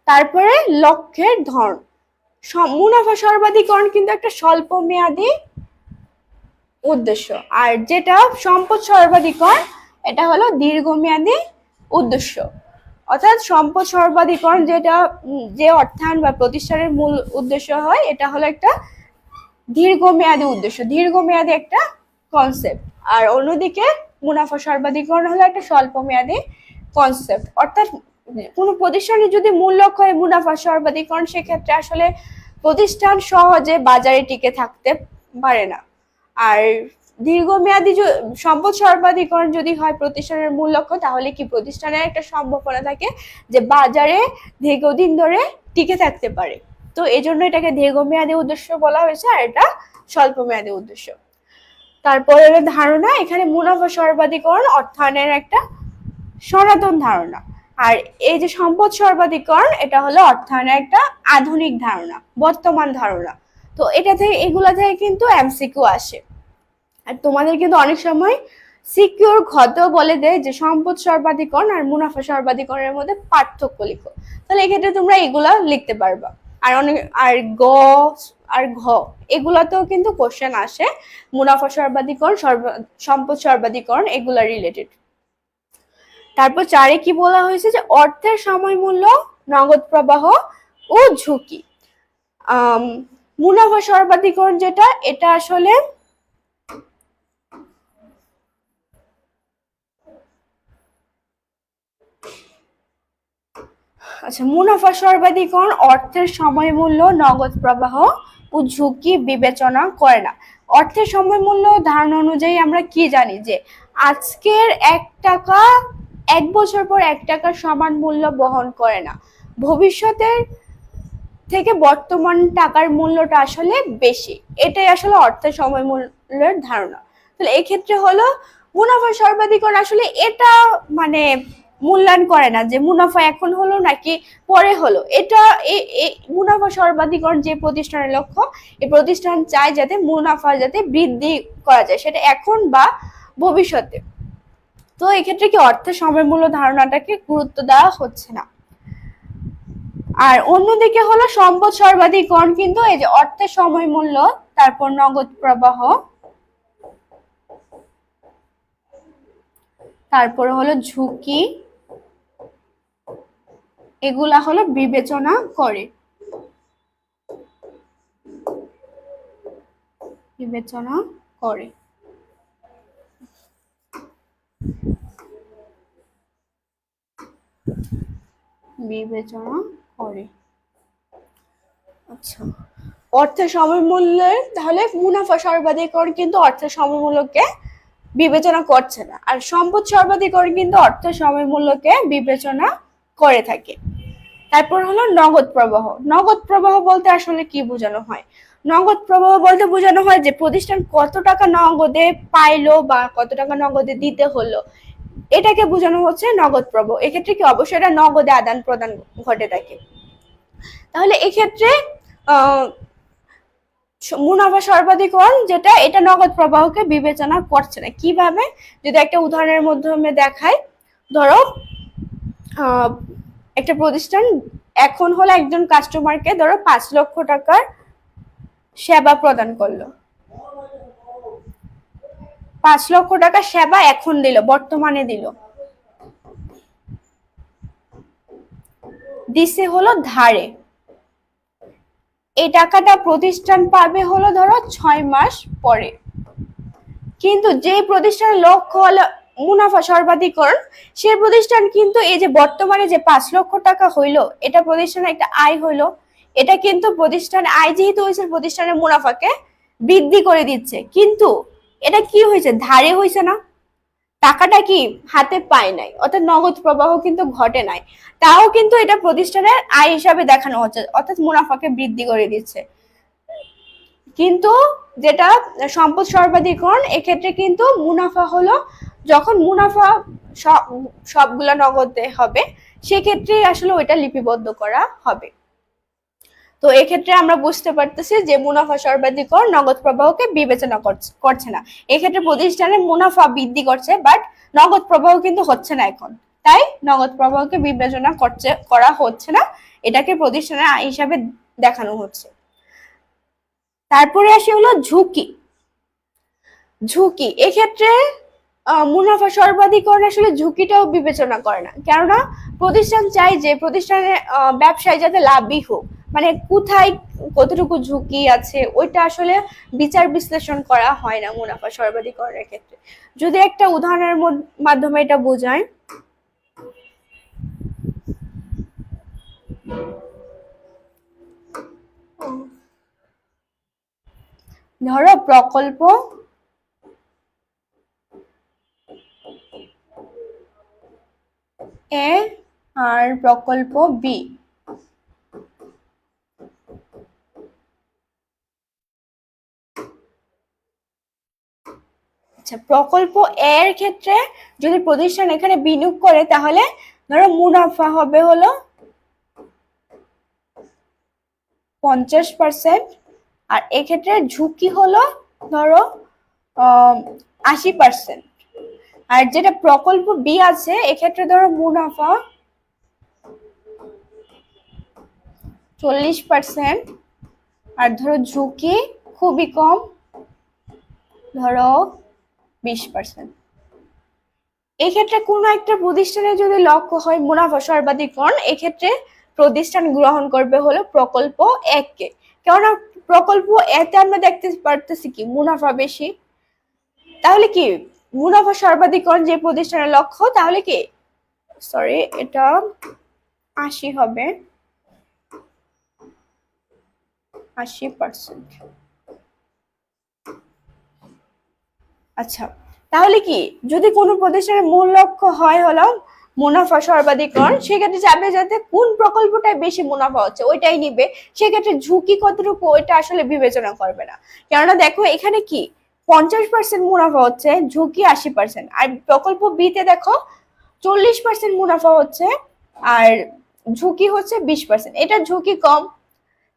তারপরে লক্ষ্যের ধরন। মুনাফা সর্বাধিকরণ কিন্তু একটা স্বল্প মেয়াদী উদ্দেশ্য, আর যেটা সম্পদ সর্বাধিকরণ এটা হলো দীর্ঘমেয়াদী উদ্দেশ্য। অর্থাৎ সম্পদ সর্বাধিকরণ যেটা যে অর্থায়ন বা প্রতিষ্ঠানের মূল উদ্দেশ্য হয় এটা হলো একটা দীর্ঘমেয়াদী উদ্দেশ্য, দীর্ঘমেয়াদী একটা কনসেপ্ট। আর অন্যদিকে মুনাফা সর্বাধিকরণ হলো একটা স্বল্প মেয়াদী কনসেপ্ট। অর্থাৎ কোনো প্রতিষ্ঠানের যদি মূল লক্ষ্য হয় মুনাফা সর্বাধিকরণ, সেক্ষেত্রে আসলে প্রতিষ্ঠান সহজে বাজারে টিকে থাকতে পারে না। আর দীর্ঘমেয়াদী সম্পদ সর্বাধিকরণ যদি হয় প্রতিষ্ঠানের মূল লক্ষ্য, তাহলে কি প্রতিষ্ঠানের একটা সম্ভাবনা থাকে যে বাজারে দীর্ঘদিন ধরে টিকে থাকতে পারে। তো এই জন্য এটাকে দীর্ঘমেয়াদী উদ্দেশ্য বলা হয়েছে আর এটা স্বল্প মেয়াদী উদ্দেশ্য। তারপরে ধারণা, এখানে মুনাফা সর্বাধিকরণ অর্থায়নের একটা সনাতন ধারণা। আর এই যে সম্পদ সর্বাধিকরণ এটা হলো অর্থায়নের একটা আধুনিক ধারণা, বর্তমান ধারণা। তো এগুলা থেকে কিন্তু এমসিকিউ আসে। আর তোমাদের কিন্তু অনেক সময় সিকিউর ঘতেও বলে দেয় যে সম্পদ সর্বাধিকরণ আর মুনাফা সর্বাধিকরণের মধ্যে পার্থক্য লিখো। তাহলে এক্ষেত্রে তোমরা এগুলা লিখতে পারবা। আর গ আর ঘ এগুলাতেও কিন্তু কোশ্চেন আসে, মুনাফা সর্বাধিকরণ সম্পদ সর্বাধিকরণ এগুলা রিলেটেড। তারপর 4 কি বলা হয়েছে যে অর্থের সময় মূল্য, নগদ প্রবাহ ও ঝুঁকি। মুনাফা সর্বাধিকরণ যেটা, এটা আসলে মুনাফা সর্বাধিকরণ অর্থের সময় মূল্য, নগদ প্রবাহ ও ঝুঁকি বিবেচনা করে না। অর্থের সময় মূল্য ধারণা অনুযায়ী আমরা কি জানি যে আজকের 1 টাকা 1 বছর পর 1 টাকার সমান মূল্য বহন করে না, ভবিষ্যতের থেকে বর্তমান টাকার মূল্যটা আসলে বেশি। এটাই আসলে অর্থের সময় মূল্যের ধারণা। তাহলে এই ক্ষেত্রে হলো মুনাফা সর্বাধিকরণ আসলে এটা মানে মূল্যায়ন করে না যে মুনাফা এখন হলো নাকি পরে হলো। এটা মুনাফা সর্বাধিকরণ যে প্রতিষ্ঠানের লক্ষ্য, এই প্রতিষ্ঠান চায় যাতে মুনাফা যাতে বৃদ্ধি করা যায়, সেটা এখন বা ভবিষ্যতে। তো এক্ষেত্রে কি অর্থের সময় মূল্য ধারণাটাকে গুরুত্ব দেওয়া হচ্ছে না। আর অন্যদিকে হলো সম্পদ সর্বাধিকরণ কিন্তু এই যে অর্থের সময় মূল্য, তারপর নগদ প্রবাহ, তারপরে হলো ঝুঁকি, এগুলা হলো বিবেচনা করে। আচ্ছা, অর্থের সময় মূল্যের তাহলে মুনাফা সর্বাধিকরণ কিন্তু অর্থের সময় মূল্যকে বিবেচনা করছে না। আর সম্পদ সর্বাধিকরণ কিন্তু অর্থ সময় মূল্যকে বিবেচনা করে থাকে। তারপর হলো নগদ প্রবাহ। নগদ প্রবাহ বলতে আসলে কি বোঝানো হয়? নগদ প্রবাহ বলতে বোঝানো হয় যে প্রতিষ্ঠান কত টাকা নগদে পাইলো বা কত টাকা নগদে দিতে হলো, এটাকে বোঝানো হচ্ছে নগদ প্রবাহ। এক্ষেত্রে কি অবশ্যই এটা নগদে আদান প্রদান ঘটে থাকে। তাহলে এক্ষেত্রে মুনাফা সর্বাধিকরণ যেটা, এটা নগদ প্রবাহকে বিবেচনা করছে না। কিভাবে? যদি একটা উদাহরণের মাধ্যমে দেখাই, ধরো একটা প্রতিষ্ঠান এখন হলো একজন কাস্টমারকে ধরো 5 লক্ষ টাকার সেবা প্রদান করলো। 5 লক্ষ টাকা সেবা এখন দিল, বর্তমানে দিছে হলো ধারে। এই টাকাটা প্রতিষ্ঠান পাবে হলো ধরো 6 মাস পরে। কিন্তু যে প্রতিষ্ঠানের লক্ষ্য হলো মুনাফা সর্বাধিকরণ, সে প্রতিষ্ঠান কিন্তু এই যে বর্তমানে যে 5 লক্ষ টাকা হইলো, এটা প্রতিষ্ঠানের একটা আয় হইলো, এটা কিন্তু প্রতিষ্ঠানের আয় যেহেতু হয়েছে, প্রতিষ্ঠানের মুনাফাকে বৃদ্ধি করে দিচ্ছে। কিন্তু এটা কি হয়েছে? ধারে হয়েছে না, টাকাটা কি হাতে পায় নাই, অর্থাৎ নগদ প্রবাহ কিন্তু ঘটে নাই। তাও কিন্তু এটা প্রতিষ্ঠানের আয় হিসাবে দেখানো হচ্ছে, অর্থাৎ মুনাফাকে বৃদ্ধি করে দিচ্ছে। কিন্তু যেটা সম্পদ সর্বাধিকরণ, এক্ষেত্রে কিন্তু মুনাফা হলো, যখন মুনাফা সবগুলা নগদে হবে, সেক্ষেত্রে আসলে ওইটা লিপিবদ্ধ করা হবে। তো এক্ষেত্রে আমরা বুঝতে পারতেছি যে মুনাফা সর্বাধিকরণ নগদ প্রবাহকে বিবেচনা করছে না। এক্ষেত্রে প্রতিষ্ঠানের মুনাফা বৃদ্ধি করছে, বাট নগদ প্রবাহ কিন্তু হচ্ছে না এখন, তাই নগদ প্রবাহকে বিবেচনা করা হচ্ছে না, এটাকে প্রতিষ্ঠানের আয় হিসাবে দেখানো হচ্ছে। তারপরে আসে হলো ঝুঁকি। ঝুঁকি এক্ষেত্রে মুনাফা সর্বাধিকরণ আসলে ঝুঁকিটাও বিবেচনা করে না, কেননা প্রতিষ্ঠান চায় যে প্রতিষ্ঠানের ব্যবসায় যাতে লাভই হোক, মানে কোথায় কতটুকু ঝুঁকি আছে ওইটা আসলে বিচার বিশ্লেষণ করা হয় না মুনাফা সর্বাধিকরণের ক্ষেত্রে। যদি একটা উদাহরণের মাধ্যমে এটা বোঝায়, ধরো প্রকল্প এ আর প্রকল্প বি। আচ্ছা, প্রকল্প এর ক্ষেত্রে যদি প্রতিষ্ঠান এখানে বিনিয়োগ করে, তাহলে ধরো মুনাফা হবে হলো 50%, আর এক্ষেত্রে ঝুঁকি হলো ধরো 80%। আর যেটা প্রকল্প বি আছে, এক্ষেত্রে ধরো মুনাফা 40%, আর ধরো ঝুঁকি খুবই কম, ধরো 20%। এক্ষেত্রে কোনো একটা প্রতিষ্ঠানের যদি লক্ষ্য হয় মুনাফা সর্বাধিকরণ, এক্ষেত্রে প্রতিষ্ঠান গ্রহণ করবে হলো প্রকল্প এককে। কেননা প্রকল্প এতে আমরা দেখতে পারতেছি কি মুনাফা বেশি, তাহলে কি মুনাফা সর্বাধিকরণ যে প্রতিষ্ঠানের লক্ষ্য, তাহলে কি সরি এটা 80 হবে, 80%। আচ্ছা, তাহলে কি যদি কোনো প্রতিষ্ঠানের মূল লক্ষ্য হয় হলো মুনাফা সর্বাধিকরণ, সেক্ষেত্রে চাবে যাতে কোন প্রকল্পটায় বেশি মুনাফা হচ্ছে ওইটাই নিবে। সেক্ষেত্রে ঝুঁকি কতটুকু ওইটা আসলে বিবেচনা করবে না, কেননা দেখো এখানে কি 50% মুনাফা হচ্ছে, ঝুঁকি 80%। আর প্রকল্প বিতে দেখো 40% মুনাফা হচ্ছে আর ঝুঁকি হচ্ছে 20%। এটা ঝুঁকি কম,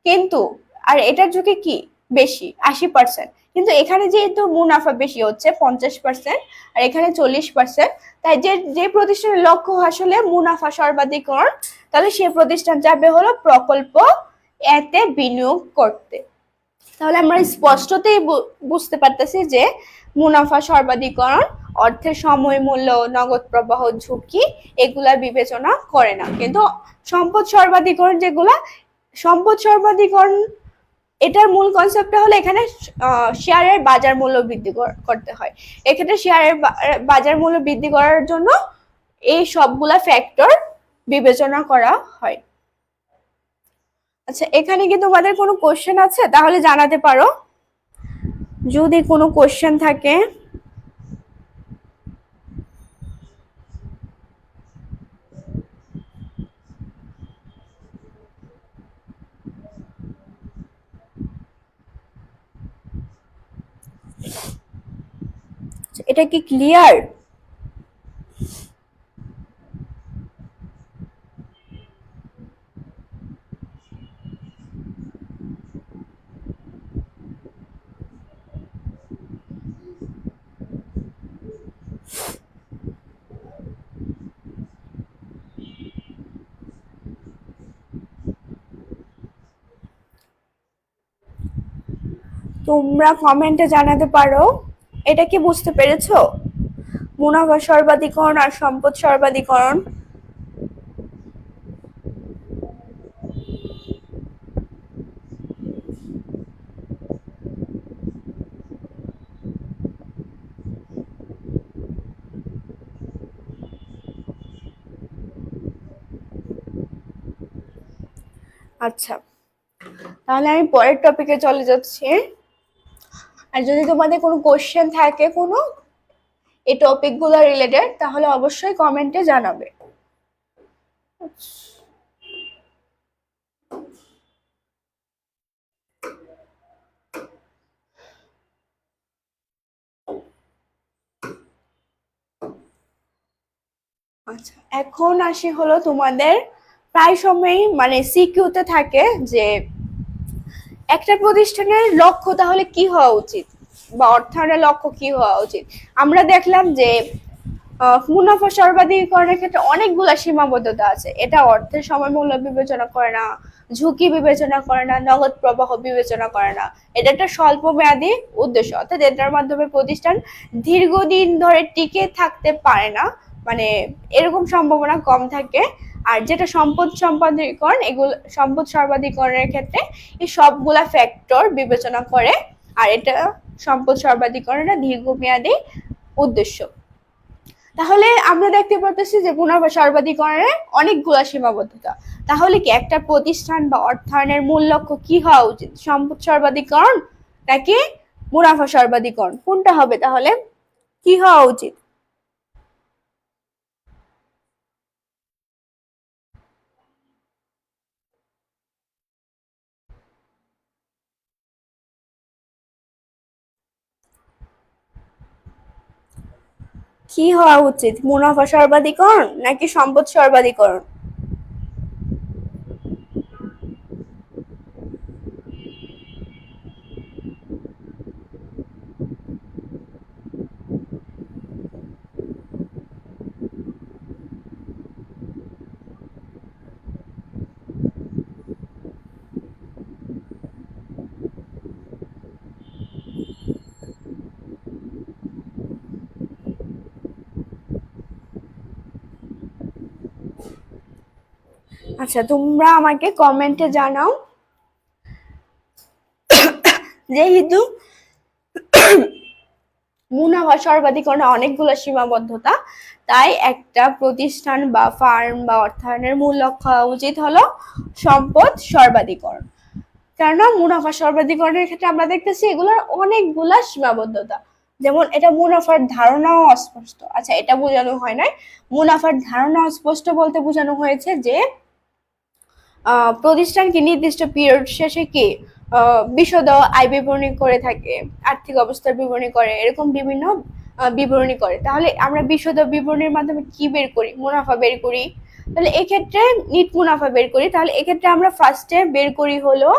কিন্তু আর এটার ঝুঁকি কি বেশি 80%। কিন্তু এখানে যেহেতু মুনাফা বেশি হচ্ছে 50% আর এখানে 40%, তাই যে প্রতিষ্ঠানের লক্ষ্য আসলে মুনাফা সর্বাধিকরণ, তাহলে সে প্রতিষ্ঠান যাবে হলো প্রকল্প এতে বিনিয়োগ করতে। তাহলে আমরা স্পষ্টতই বুঝতে পারতেছি যে মুনাফা সর্বাধিকরণ অর্থের সময় মূল্য, নগদ প্রবাহ, ঝুঁকি এগুলা বিবেচনা করে না। কিন্তু সম্পদ সর্বাধিকরণ যেগুলা, সম্পদ সর্বাধিকরণ এটার মূল কনসেপ্টটা হলো এখানে শেয়ারের বাজার মূল্য বৃদ্ধি করতে হয়। এক্ষেত্রে শেয়ারের বাজার মূল্য বৃদ্ধি করার জন্য এই সবগুলা ফ্যাক্টর বিবেচনা করা হয়। আচ্ছা, এখানে কি তোমাদের কোনো কোশ্চেন আছে? তাহলে জানাতে পারো যদি কোনো কোশ্চেন থাকে। এটা কি ক্লিয়ার? তোমরা কমেন্টে জানাতে পারো এটা কি বুঝতে পেরেছো, মুনাফা সর্বাধিকরণ আর সম্পদ সর্বাধিকরণ। আচ্ছা, তাহলে আমি পরের টপিকে চলে যাচ্ছি। আর যদি তোমাদের কোনো কোশ্চেন থাকে কোনো এই টপিকগুলো রিলেটেড, তাহলে অবশ্যই কমেন্টে জানাবে। আচ্ছা, এখন আসি হলো তোমাদের প্রায় সময়ই মানে সিকিউতে থাকে যে একটা প্রতিষ্ঠানের লক্ষ্য তাহলে কি হওয়া উচিত বা অর্থায়নের লক্ষ্য কি হওয়া উচিত। আমরা দেখলাম যে মুনাফা সর্বাধিকরণের ক্ষেত্রে অনেকগুলা সীমাবদ্ধতা আছে। এটা অর্থের সময় মূল্য বিবেচনা করে না, ঝুঁকি বিবেচনা করে না, নগদ প্রবাহ বিবেচনা করে না। এটা একটা স্বল্প মেয়াদী উদ্দেশ্য, অর্থাৎ এটার মাধ্যমে প্রতিষ্ঠান দীর্ঘদিন ধরে টিকে থাকতে পারে না, মানে এরকম সম্ভাবনা কম থাকে। আর যেটা সম্পদ সম্পাদীকরণ, এগুলো সম্পদ সর্বাধিকরণের ক্ষেত্রে এই সবগুলা ফ্যাক্টর বিবেচনা করে, আর এটা সম্পদ সর্বাধিকরণের দীর্ঘমেয়াদী উদ্দেশ্য। তাহলে আমরা দেখতে পাচ্ছি যে মুনাফা সর্বাধিকরণের অনেকগুলা সীমাবদ্ধতা। তাহলে কি একটা প্রতিষ্ঠান বা অর্থায়নের মূল লক্ষ্য কি হওয়া উচিত, সম্পদ সর্বাধিকরণ নাকি মুনাফা সর্বাধিকরণ, কোনটা হবে তাহলে কি হওয়া উচিত? কি হওয়া উচিত, মুনাফা সর্বাধিকরণ নাকি সম্পদ সর্বাধিকরণ? আচ্ছা, তোমরা আমাকে কমেন্টে জানাও। যেহেতু মুনাফা সর্বাধিকরণে অনেকগুলো সীমাবদ্ধতা, তাই একটা প্রতিষ্ঠান বা ফার্ম বা অর্থায়নের মূল লক্ষ্য হওয়া উচিত হলো সম্পদ সর্বাধিকরণ। কেননা মুনাফা সর্বাধিকরণের ক্ষেত্রে আমরা দেখতেছি এগুলোর অনেকগুলা সীমাবদ্ধতা। যেমন এটা মুনাফার ধারণাও অস্পষ্ট। আচ্ছা, এটা বোঝানো হয় নাই। মুনাফার ধারণা অস্পষ্ট বলতে বোঝানো হয়েছে যে প্রতিষ্ঠান কি নির্দিষ্ট পিরিয়ড শেষে কি বিশদ আয় বিবরণী করে থাকে, আর্থিক অবস্থার বিবরণী করে, এরকম বিভিন্ন বিবরণী করে। তাহলে আমরা বিশদ বিবরণীর মাধ্যমে কি বের করি, মুনাফা বের করি। তাহলে এক্ষেত্রে নিট মুনাফা বের করি। তাহলে এক্ষেত্রে আমরা ফার্স্টে বের করি হলো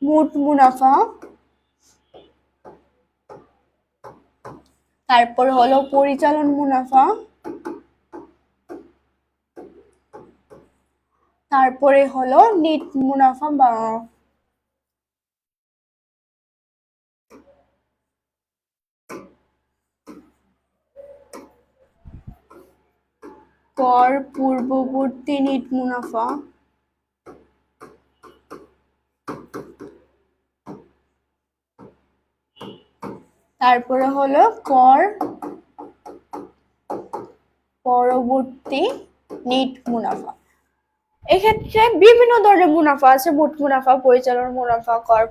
মোট মুনাফা, তারপর হলো পরিচালন মুনাফা, তারপরে হলো নেট মুনাফা বা কর পূর্ববর্তী নেট মুনাফা, তারপরে হলো কর পরবর্তী নেট মুনাফা। এক্ষেত্রে বিভিন্ন ধরনের মুনাফা আছে, মোট মুনাফা, পরিচালন মুনাফা, কর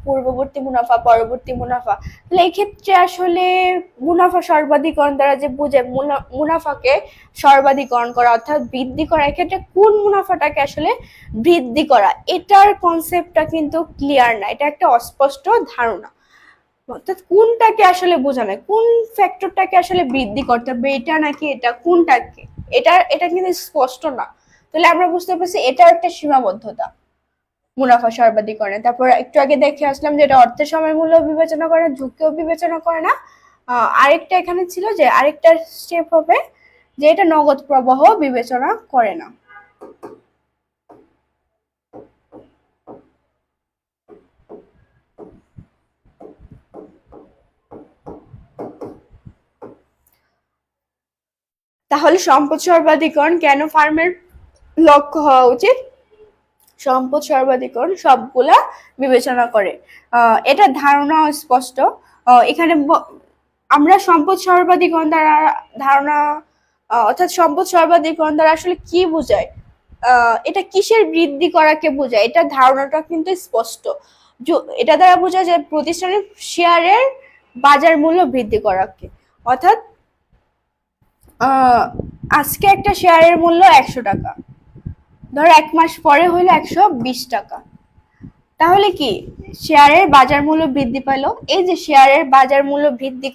পূর্ববর্তী মুনাফা, পরবর্তী মুনাফা। তাহলে এক্ষেত্রে আসলে মুনাফা সর্বাধিকরণ দ্বারা যে বুঝে মুনাফাকে সর্বাধিকরণ করা অর্থাৎ বৃদ্ধি করা, এক্ষেত্রে কোন মুনাফাটাকে আসলে বৃদ্ধি করা, এটার কনসেপ্টটা কিন্তু ক্লিয়ার না, এটা একটা অস্পষ্ট ধারণা। অর্থাৎ কোনটাকে আসলে বোঝানো, কোন ফ্যাক্টরটাকে আসলে বৃদ্ধি করতে হবে, এটা নাকি এটা, কোনটাকে, এটা কিন্তু স্পষ্ট না। তাহলে আমরা বুঝতে পারছি এটা একটা সীমাবদ্ধতা মুনাফা সর্বাধিকরণে। তারপর একটু আগে দেখে আসলাম যে এটা অর্থের সময় মূল্য বিবেচনা করে না, ঝুঁকিও বিবেচনা করে না। আরেকটা এখানে ছিল যে আরেকটা স্টেপ হবে যে এটা নগদ প্রবাহ বিবেচনা করে না। তাহলে সম্পদ সর্বাধিকরণ কেন ফার্মের লক্ষ্য হওয়া উচিত? সম্পদ সর্বাধিকরণ সবগুলা বিবেচনা করে। এটা ধারণা স্পষ্ট। এখানে আমরা সম্পদ সর্বাধিকরণ দ্বারা ধারণা, অর্থাৎ সম্পদ সর্বাধিকরণ দ্বারা আসলে কি বোঝায়, এটা কিসের বৃদ্ধি করাকে বোঝায়, এটা ধারণাটা কিন্তু স্পষ্ট। এটা দ্বারা বোঝায় যে প্রতিষ্ঠানের শেয়ারের বাজার মূল্য বৃদ্ধি করাকে। অর্থাৎ আজকে একটা শেয়ারের মূল্য 100 টাকা, ধরো 1 মাস পরে হইলো 120 টাকা, তাহলে কি শেয়ারের বাজার মূল্য বৃদ্ধি পেল। এই যে শেয়ারের বাজার মূল্য বৃদ্ধি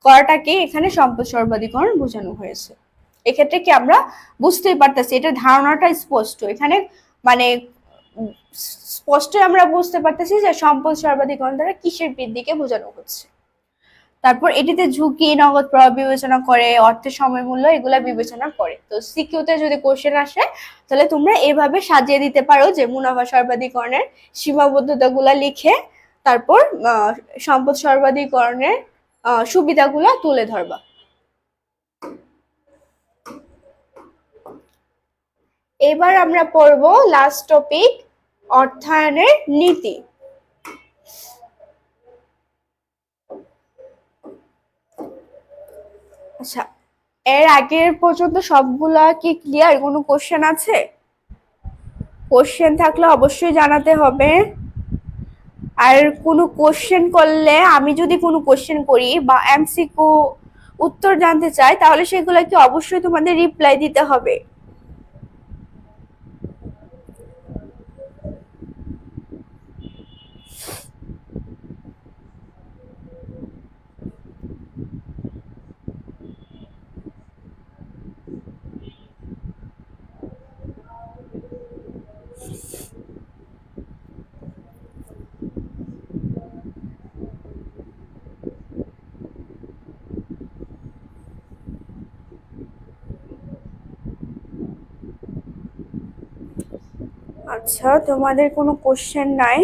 করাটাকে এখানে সম্পদ সর্বাধিকরণ বোঝানো হয়েছে। এক্ষেত্রে কি আমরা বুঝতেই পারতেছি, এটা ধারণাটা স্পষ্ট এখানে, মানে স্পষ্টই আমরা বুঝতে পারতেছি যে সম্পদ সর্বাধিকরণ দ্বারা কিসের বৃদ্ধিকে বোঝানো হচ্ছে। তারপর এটিতে ঝুঁকি, নগদ প্রভাব বিবেচনা করে, অর্থের সময় মূল্য এগুলা বিবেচনা করে। তো সিকিউতে যদি কোশ্চেন আসে তাহলে তোমরা এভাবে সাজিয়ে দিতে পারো যে মুনাফা সর্বাধিকরণের সীমাবদ্ধতাগুলা লিখে তারপর সম্পদ সর্বাধিকরণের সুবিধাগুলা তুলে ধরবা। এবার আমরা পড়বো লাস্ট টপিক, অর্থায়নের নীতি। আচ্ছা, এর আগের পর্যন্ত সবগুলা কি ক্লিয়ার? কোনো কোশ্চেন আছে? কোশ্চেন থাকলে অবশ্যই জানাতে হবে। আর কোনো কোশ্চেন করলে, আমি যদি কোনো কোশ্চেন করি বা এমসিকিউ উত্তর জানতে চাই, তাহলে সেগুলো কি অবশ্যই তোমাদের রিপ্লাই দিতে হবে। আচ্ছা, তোমাদের কোনো কোশ্চেন নাই,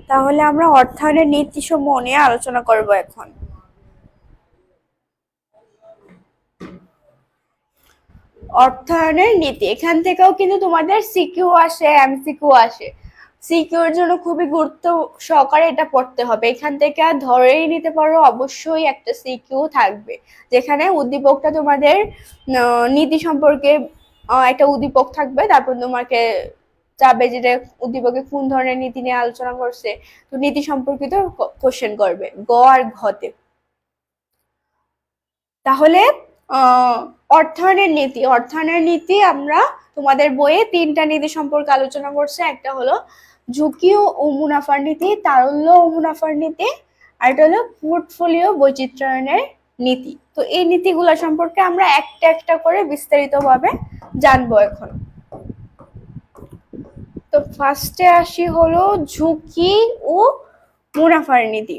তাহলে আমরা অর্থায়নের নীতিসমূহ নিয়ে আলোচনা করব এখন। অর্থায়নের নীতি, এখান থেকেও কিন্তু তোমাদের সিকিউ আসে, এমসিকিউ আসে। সিকিউর জন্য খুবই গুরুত্ব সহকারে এটা পড়তে হবে। এখান থেকে ধরেই নিতে পারো অবশ্যই একটা সিকিউ থাকবে, যেখানে উদ্দীপকটা তোমাদের নীতি সম্পর্কে একটা উদ্দীপক থাকবে, তারপর তোমাকে চাবে যেটা উদ্দীপকে কোন ধরনের নীতি নিয়ে আলোচনা করছে, তো নীতি সম্পর্কিত কোশ্চেন করবে গ আর ঘতে। তাহলে অর্থায়নের নীতি আমরা তোমাদের বইয়ে 3টা নীতি সম্পর্কে আলোচনা করছে। একটা হলো ঝুঁকি ও মুনাফার নীতি, তারল্য ও মুনাফার নীতি, আর এটা হলো পোর্টফোলিও বৈচিত্র্যায়নের নীতি। তো এই নীতিগুলো সম্পর্কে আমরা একটা একটা করে বিস্তারিতভাবে জানবো এখন। তো ফার্স্টে আসি হলো ঝুঁকি ও মুনাফার নীতি।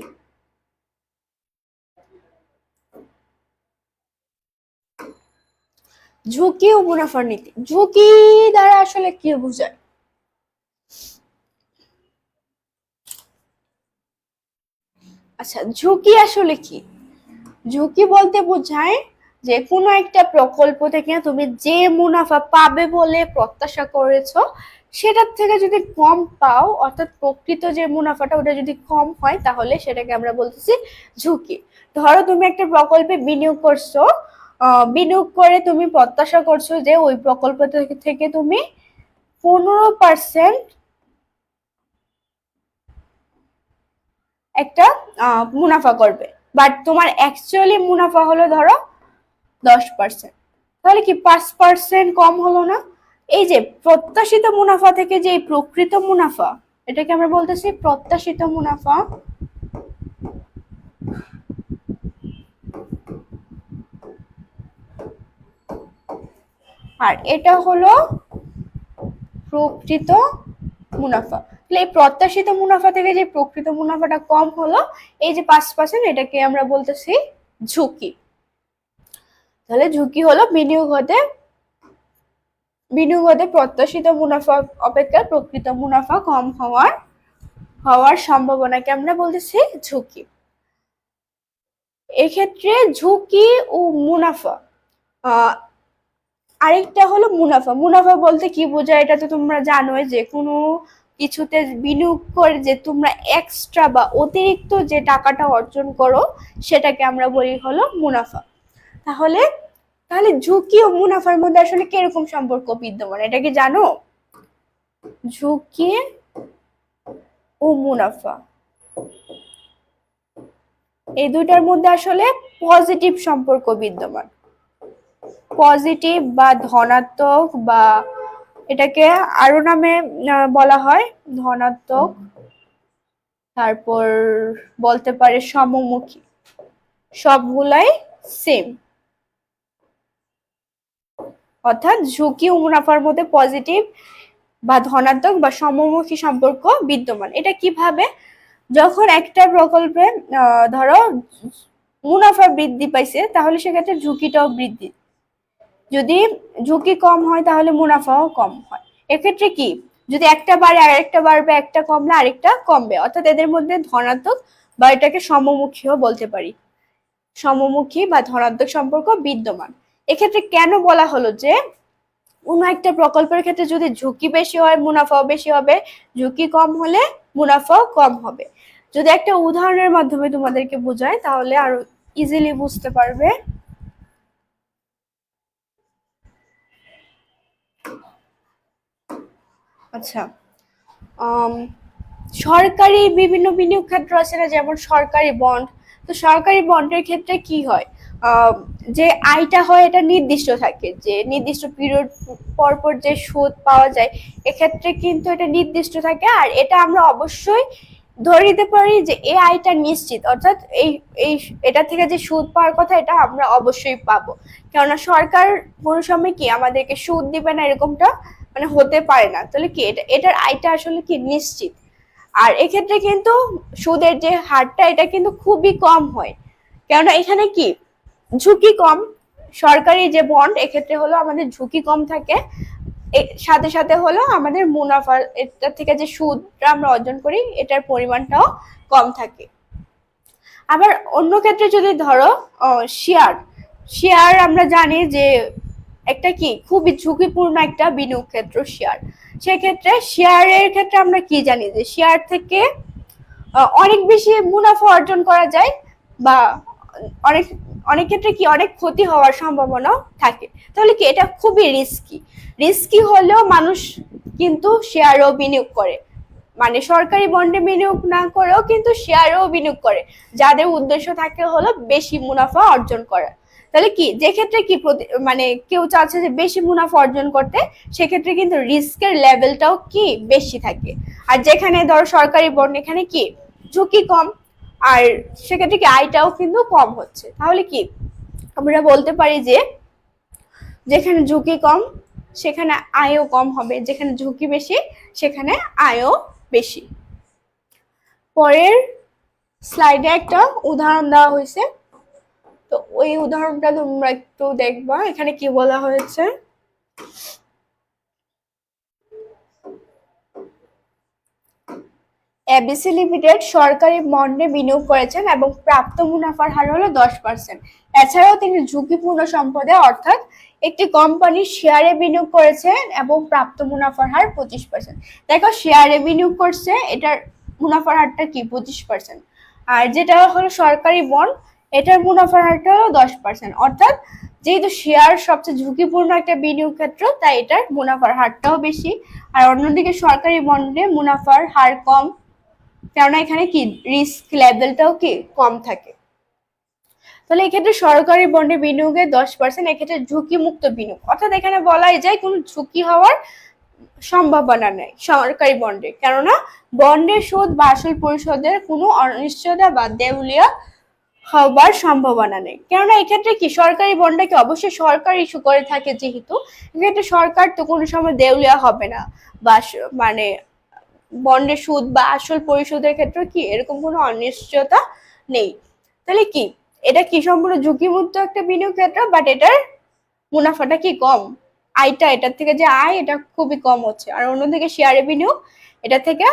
ঝুঁকি ও মুনাফার নীতি, ঝুঁকি দ্বারা আসলে কি বোঝায়? আচ্ছা, ঝুঁকি আসলে কি? ঝুঁকি বলতে বোঝায় যে কোনো একটা প্রকল্প থেকে তুমি যে মুনাফা পাবে বলে প্রত্যাশা করেছো সেটার থেকে যদি কম পাও, অর্থাৎ প্রকৃত যে মুনাফাটা ওটা যদি কম হয়, তাহলে সেটাকে আমরা বলতেছি ঝুঁকি। ধরো তুমি একটা প্রকল্পে বিনিয়োগ করছো, বিনিয়োগ করে তুমি প্রত্যাশা করছো যে ওই প্রকল্প থেকে তুমি 15% একটা মুনাফা করবে, বাট তোমার অ্যাকচুয়ালি মুনাফা হলো ধরো 10%, তাহলে কি 5% কম হলো না? এই যে প্রত্যাশিত মুনাফা থেকে যে প্রকৃত মুনাফা, এটাকে আমরা বলতেছি প্রত্যাশিত মুনাফা। আর এটা হলো প্রকৃত মুনাফা। তাহলে এই প্রত্যাশিত মুনাফা থেকে যে প্রকৃত মুনাফাটা কম হলো, এই যে 5%, এটাকে আমরা বলতেছি ঝুঁকি। তাহলে ঝুঁকি হলো বিনিয়োগ হতে প্রত্যাশিত মুনাফা অপেক্ষা প্রকৃত মুনাফা কম হওয়ার সম্ভাবনাকে আমরা বলতেছি ঝুঁকি। এক্ষেত্রে ঝুঁকি ও মুনাফা, আরেকটা হলো মুনাফা। মুনাফা বলতে কি বোঝায় এটা তো তোমরা জানোই, যে কোনো কিছুতে বিনিয়োগ করে যে তোমরা এক্সট্রা বা অতিরিক্ত যে টাকাটা অর্জন করো সেটাকে আমরা বলি হলো মুনাফা। তাহলে ঝুঁকি ও মুনাফার মধ্যে আসলে কিরকম সম্পর্ক বিদ্যমান এটা কি জানো? ঝুঁকি ও মুনাফা এই দুইটার মধ্যে আসলে পজিটিভ সম্পর্ক বিদ্যমান। পজিটিভ বা ধনাত্মক, বা এটাকে আরো নামে বলা হয় ধনাত্মক, তারপর বলতে পারে সমমুখী, সবগুলাই সেম। অর্থাৎ ঝুঁকি ও মুনাফার মধ্যে পজিটিভ বা ধনাত্মক বা সমমুখী সম্পর্ক বিদ্যমান। এটা কিভাবে? যখন একটা প্রকল্পে ধরো মুনাফা বৃদ্ধি পাইছে, তাহলে সেক্ষেত্রে ঝুঁকিটাও বৃদ্ধি। যদি ঝুঁকি কম হয় তাহলে মুনাফাও কম হয়। এক্ষেত্রে কি, যদি একটা বাড়ে আরেকটা বাড়বে, একটা কমলে আরেকটা কমবে, অর্থাৎ এদের মধ্যে ধনাত্মক বা এটাকে সমমুখীও বলতে পারি, সমমুখী বা ধনাত্মক সম্পর্ক বিদ্যমান। এক্ষেত্রে কেন বলা হলো যে কোনো একটা প্রকল্পের ক্ষেত্রে যদি ঝুঁকি বেশি হয় মুনাফাও বেশি হবে, ঝুঁকি কম হলে মুনাফাও কম হবে। যদি একটা উদাহরণের মাধ্যমে তোমাদেরকে বোঝায় তাহলে আরো ইজিলি বুঝতে পারবে। আচ্ছা, সরকারি বিভিন্ন বিনিয়োগ ক্ষেত্র আছে না, যেমন সরকারি বন্ড। তো সরকারি বন্ডের ক্ষেত্রে কি হয়, যে আয়টা হয় এটা নির্দিষ্ট থাকে, যে নির্দিষ্ট পিরিয়ড পর পর যে সুদ পাওয়া যায়, এক্ষেত্রে কিন্তু এটা নির্দিষ্ট থাকে। আর এটা আমরা অবশ্যই ধরে নিতে পারি যে এই আয়টা নিশ্চিত, অর্থাৎ এটা থেকে যে সুদ পাওয়ার কথা এটা আমরা অবশ্যই পাবো। কেননা সরকার কোনো সময় কি আমাদেরকে সুদ দিবে না এরকমটা মানে হতে পারে না। তাহলে কি এটার আয়টা আসলে কি নিশ্চিত। আর এক্ষেত্রে কিন্তু সুদের যে হারটা এটা কিন্তু খুবই কম হয়, কেননা এখানে কি ঝুঁকি কম। সরকারি যে বন্ড এক্ষেত্রে হলো আমাদের ঝুঁকি কম থাকে, সাথে সাথে হলো আমাদের মুনাফা, এটা থেকে যে সুদটা আমরা অর্জন করি এটার পরিমাণটাও কম থাকে। আবার অন্য ক্ষেত্রে যদি ধরো শেয়ার আমরা জানি যে একটা কি খুবই ঝুঁকিপূর্ণ একটা বিনিয়োগ ক্ষেত্র শেয়ার। সেক্ষেত্রে শেয়ারের ক্ষেত্রে আমরা কি জানি যে শেয়ার থেকে অনেক বেশি মুনাফা অর্জন করা যায়, বা অনেক অনেক ক্ষেত্রে কি অনেক ক্ষতি হওয়ার সম্ভাবনা থাকে। তাহলে কি এটা খুবই রিস্কি হলেও মানুষ কিন্তু শেয়ারও বিনিয়োগ করে, মানে সরকারি বন্ডে বিনিয়োগ না করেও কিন্তু শেয়ারেও বিনিয়োগ করে, যাদের উদ্দেশ্য থাকে হলো বেশি মুনাফা অর্জন করা। তাহলে কি যে ক্ষেত্রে কি মানে কেউ চাচ্ছে যে বেশি মুনাফা অর্জন করতে, সেক্ষেত্রে কিন্তু রিস্কের লেভেলটাও কি বেশি থাকে। আর যেখানে ধরো সরকারি বন্ড এখানে কি ঝুঁকি কম, আর সেক্ষেত্রে কি আয়টাও কিন্তু কম হচ্ছে। তাহলে কি আমরা বলতে পারি যে যেখানে ঝুঁকি কম সেখানে আয়ও কম হবে, যেখানে ঝুঁকি বেশি সেখানে আয়ও বেশি। পরের স্লাইডে একটা উদাহরণ দেওয়া হয়েছে, তো ওই উদাহরণটা তোমরা একটু দেখবা। এখানে কি বলা হয়েছে, এবিসি লিমিটেড সরকারি বন্ডে বিনিয়োগ করেছেন এবং প্রাপ্ত মুনাফার হার হলো 10%। এছাড়াও তিনি ঝুঁকিপূর্ণ সম্পদে অর্থাৎ একটি কোম্পানির শেয়ারে বিনিয়োগ করেছেন এবং প্রাপ্ত মুনাফার হার 25%। দেখো শেয়ারে বিনিয়োগ করছে, এটার মুনাফার হারটা কি 25%, আর যেটা হলো সরকারি বন্ড এটার মুনাফার হারটা হলো 10%। অর্থাৎ যেহেতু শেয়ার সবচেয়ে ঝুঁকিপূর্ণ একটা বিনিয়োগ ক্ষেত্র, তাই এটার মুনাফার হারটাও বেশি। আর অন্যদিকে সরকারি বন্ডে মুনাফার হার কম, কেননা এখানে কি রিস্ক লেভেলটাও কি কম থাকে। তাহলে এক্ষেত্রে সরকারি বন্ডে বিনিয়োগে 10%, এক্ষেত্রে ঝুঁকি মুক্ত বিনিয়োগ, অর্থাৎ এখানে বলাই যায় কোনো ঝুঁকি হওয়ার সম্ভাবনা নেই সরকারি বন্ডে, কেননা বন্ডের সুদ বা আসল পরিশোধের কোনো অনিশ্চয়তা বা দেউলিয়া হবার সম্ভাবনা নেই, কেননা এক্ষেত্রে কি সরকারি বন্ডটাকে অবশ্যই সরকার ইস্যু করে থাকে, যেহেতু এক্ষেত্রে সরকার তো কোনো সময় দেউলিয়া হবে না, বা মানে বন্ডের সুদ বা আসল পরিশোধের ক্ষেত্রে কি এরকম কোনো অনিশ্চয়তা নেই। তাহলে কি এটা কি সম্পূর্ণ ঝুঁকিমুক্ত একটা বিনিয়োগ ক্ষেত্র, বাট এটার মুনাফাটা কি কম, এটার থেকে যে আয় এটা খুবই কম হচ্ছে। আর অন্যদিকে শেয়ারে বিনিয়োগ এটা থেকে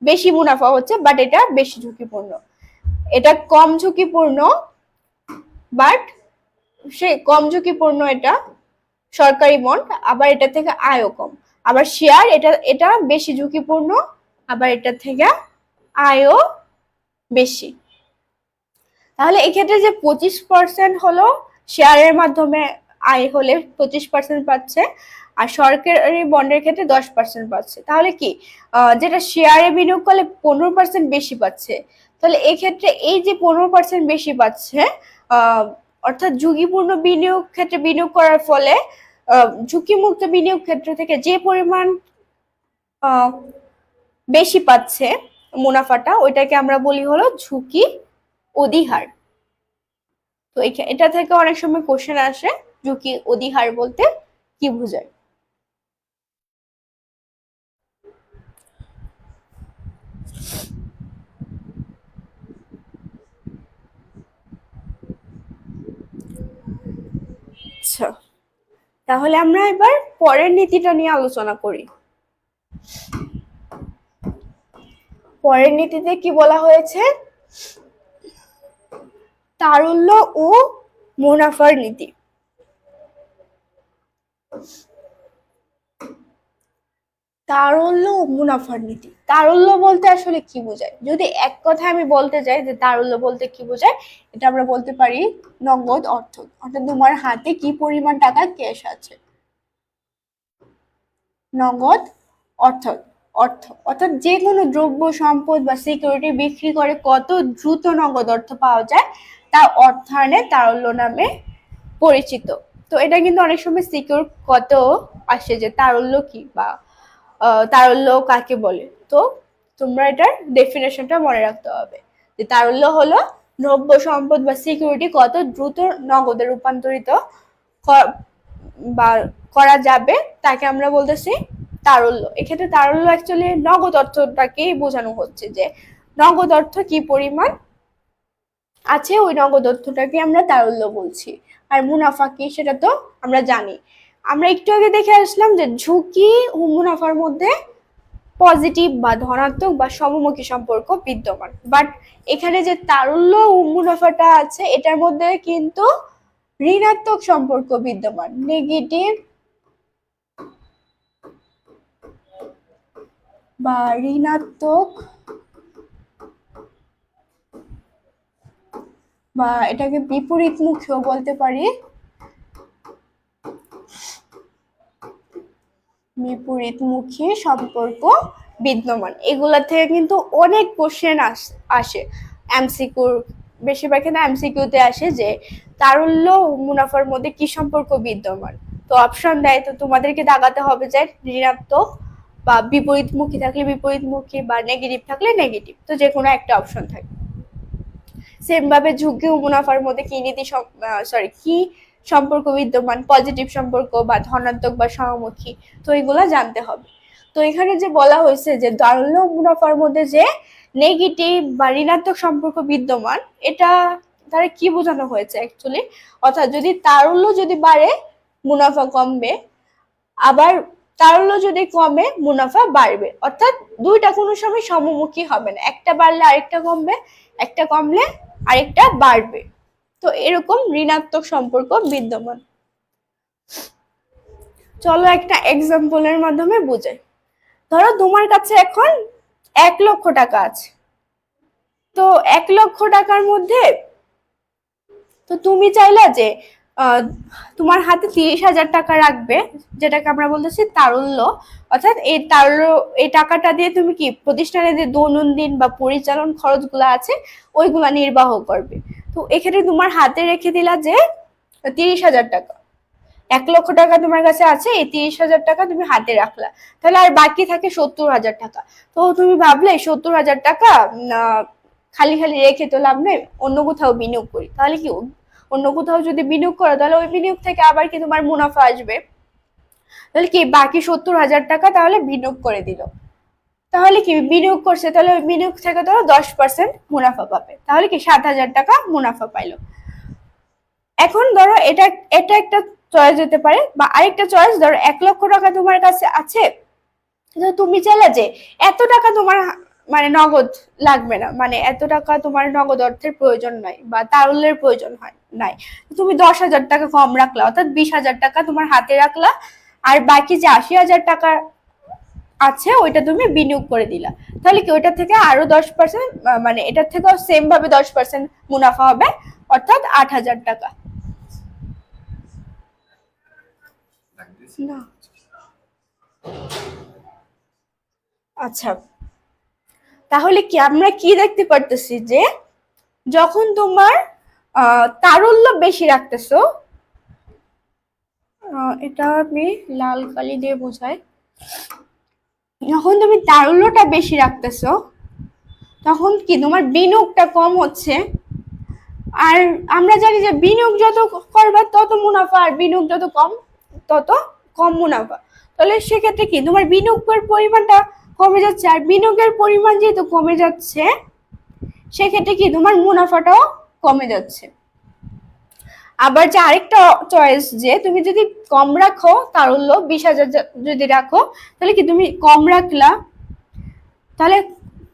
বেশি মুনাফা হচ্ছে, বাট এটা বেশি ঝুঁকিপূর্ণ। এটা কম ঝুঁকিপূর্ণ, বাট সে কম ঝুঁকিপূর্ণ এটা সরকারি বন্ড, আবার এটা থেকে আয়ও কম। আবার শেয়ার এটা এটা বেশি ঝুঁকিপূর্ণ, আবার এটা থেকে আয়ও বেশি। তাহলে এক্ষেত্রে যে 25% হলো শেয়ারের মাধ্যমে আয় হলে 25% পাচ্ছে, আর সরকারি বন্ডের ক্ষেত্রে 10% পাচ্ছে। তাহলে কি যেটা শেয়ারে বিনিয়োগ করলে 15% বেশি পাচ্ছে। তাহলে এক্ষেত্রে এই যে 15% বেশি পাচ্ছে, অর্থাৎ ঝুঁকিপূর্ণ বিনিয়োগ ক্ষেত্রে বিনিয়োগ করার ফলে ঝুঁকিমুক্ত বিনিয়োগ ক্ষেত্র থেকে যে পরিমাণ বেশি পাচ্ছে মুনাফাটা, ওইটাকে আমরা বলি হলো ঝুঁকি অধিহার। তো এটা থেকে অনেক সময় কোশ্চেন আসে, ঝুঁকি অধিহার বলতে কি বোঝায়। আচ্ছা, তাহলে আমরা এবার পরের নীতিটা নিয়ে আলোচনা করি। পরের নীতিতে কি বলা হয়েছে? তারল্য ও মুনাফার নীতি। তারল্য ও মুনাফার নীতি। তারল্য বলতে আসলে কি বোঝায়? যদি এক কথায় আমি বলতে চাই যে তারল্য বলতে কি বোঝায়, এটা আমরা বলতে পারি নগদ অর্থ, অর্থাৎ তোমার হাতে কি পরিমাণ টাকা ক্যাশ আছে। নগদ অর্থ অর্থ অর্থাৎ যে কোনো দ্রব্য সম্পদ বা সিকিউরিটি বিক্রি করে কত দ্রুত নগদ অর্থ পাওয়া যায় তা অর্থায়নে তারল্য নামে পরিচিত। তো এটা কিন্তু অনেক সময় সিকিউর কত আসে যে তারল্য কি বা তারল্য কাকে বলে। তো তোমরা এটার ডেফিনেশনটা মনে রাখতে হবে যে তারল্য হলো দ্রব্য সম্পদ বা সিকিউরিটি কত দ্রুত নগদে রূপান্তরিত বা করা যাবে তাকে আমরা বলতেছি তারল্য। এক্ষেত্রে তারল্য অ্যাকচুয়ালি নগদ অর্থটাকেই বোঝানো হচ্ছে, যে নগদ অর্থ কি পরিমাণ আছে ওই নগদ অর্থটাকে আমরা তারল্য বলছি। আর মুনাফা কি সেটা তো আমরা জানি। আমরা একটু আগে দেখে আসলাম যে ঝুঁকি ও মুনাফার মধ্যে পজিটিভ বা ধনাত্মক বা সমমুখী সম্পর্ক বিদ্যমান, বাট এখানে যে তারল্য ও মুনাফাটা আছে এটার মধ্যে কিন্তু ঋণাত্মক সম্পর্ক বিদ্যমান, নেগেটিভ বা ঋণাত্মক, বা এটাকে বিপরীতমুখীও বলতে পারি, বিপরীতমুখী সম্পর্ক বিদ্যমান। এগুলা থেকে কিন্তু অনেক কোশ্চেন আসে এমসিকিউর, বেশিরভাগ ক্ষেত্রে এমসিকিউতে আসে যে তারল্য ও মুনাফার মধ্যে কি সম্পর্ক বিদ্যমান। তো অপশন দেয়, তো তোমাদেরকে দাগাতে হবে যে ঋণাত্মক বা বিপরীতমুখী থাকলে বিপরীতমুখী বা নেগেটিভ থাকলে নেগেটিভ, তো যে কোনো একটা অপশন থাকে। সেম ভাবে ঝুঁকি ও মুনাফার মধ্যে কি নীতি কি সম্পর্ক বিদ্যমান, পজিটিভ সম্পর্ক বা ধনাত্মক বা সমমুখী, তো এগুলা জানতে হবে। তো এখানে যে বলা হয়েছে যে তারল্য ও মুনাফার মধ্যে যে নেগেটিভ বা ঋণাত্মক সম্পর্ক বিদ্যমান, এটা তারা কি বোঝানো হয়েছে অ্যাকচুয়ালি, অর্থাৎ যদি তারল্য যদি বাড়ে মুনাফা কমবে, আবার তারল্য যদি কমে মুনাফা বাড়বে, অর্থাৎ দুইটা কোনো সময় সমমুখী হবে না, একটা বাড়লে আরেকটা কমবে, একটা কমলে আরেকটা বাড়বে। তো এরকম ঋণাত্মক সম্পর্ক বিদ্যমান। চলো একটা এক্সাম্পলের মাধ্যমে বুঝাই। ধরো তোমার কাছে এখন 1,00,000 টাকা আছে। তো 1,00,000 টাকার মধ্যে তো তুমি চাইলা যে তোমার হাতে 30,000 টাকা রাখবে, যেটাকে আমরা বলতেছি তারল্য, অর্থাৎ এই টাকাটা দিয়ে তুমি কি প্রতিষ্ঠানে যে দৈনন্দিন বা পরিচালন খরচগুলো আছে ওইগুলা নির্বাহ করবে। তো এক্ষেত্রে তোমার হাতে রেখে দিলা যে 30,000 টাকা, 1,00,000 টাকা তোমার কাছে আছে, এই 30,000 টাকা তুমি হাতে রাখলা, তাহলে আর বাকি থাকে 70,000 টাকা। তো তুমি ভাবলে 70,000 টাকা খালি খালি রেখে তো লাভ নেই, অন্য কোথাও বিনিয়োগ করি। তাহলে কি অন্য কোথাও যদি বিনিয়োগ করো তাহলে ওই বিনিয়োগ থেকে আবার কি তোমার মুনাফা আসবে। তাহলে কি বাকি 70,000 টাকা তাহলে বিনিয়োগ করে দিল। তাহলে কি বিনিয়োগ করছে, তাহলে ওই বিনিয়োগ থেকে ধরো 10% মুনাফা পাবে, তাহলে কি 7,000 টাকা মুনাফা পাইলো। এখন ধরো এটা এটা একটা চয়েস হতে পারে, বা আরেকটা চয়েস, ধরো 1,00,000 টাকা তোমার কাছে আছে, কিন্তু তুমি চাইলে যে এত টাকা তোমার মানে নগদ লাগবে না, মানে এত টাকা তোমার নগদ অর্থের প্রয়োজন নাই বা তারল্যের প্রয়োজন হয় নাই, তুমি 10,000 টাকা কম রাখলা, অর্থাৎ 20,000 টাকা তোমার হাতে রাখলা, আর বাকি যে 80,000 টাকা আছে ওইটা তুমি বিনিয়োগ করে দিলা। তাহলে কি ওইটা থেকে আরো 10%, মানে এটার থেকেও সেম ভাবে 10% মুনাফা হবে, অর্থাৎ 8,000 টাকা। না আচ্ছা, তাহলে কি আমরা কি দেখতে পারতেছি যে যখন তোমার তারল্য বেশি রাখতেছো, এটা আমি লাল কালি দিয়ে বোঝাই, যখন তুমি তারল্যটা বেশি রাখতেছো তখন কি তোমার বিনিয়োগটা কম হচ্ছে। আর আমরা জানি যে বিনিয়োগ যত করবে তত মুনাফা, আর বিনিয়োগ যত কম তত কম মুনাফা। তাহলে সেক্ষেত্রে কি তোমার বিনিয়োগের পরিমাণটা কমে যাচ্ছে, আর বিনিয়োগের পরিমাণ যেহেতু কমে যাচ্ছে সেক্ষেত্রে কি তোমার মুনাফাটাও কমে যাচ্ছে। আবার যে আরেকটা চয়েস, যে তুমি যদি কম রাখো তারল্য 20,000 যদি রাখো, তাহলে কি তুমি কম রাখলা, তাহলে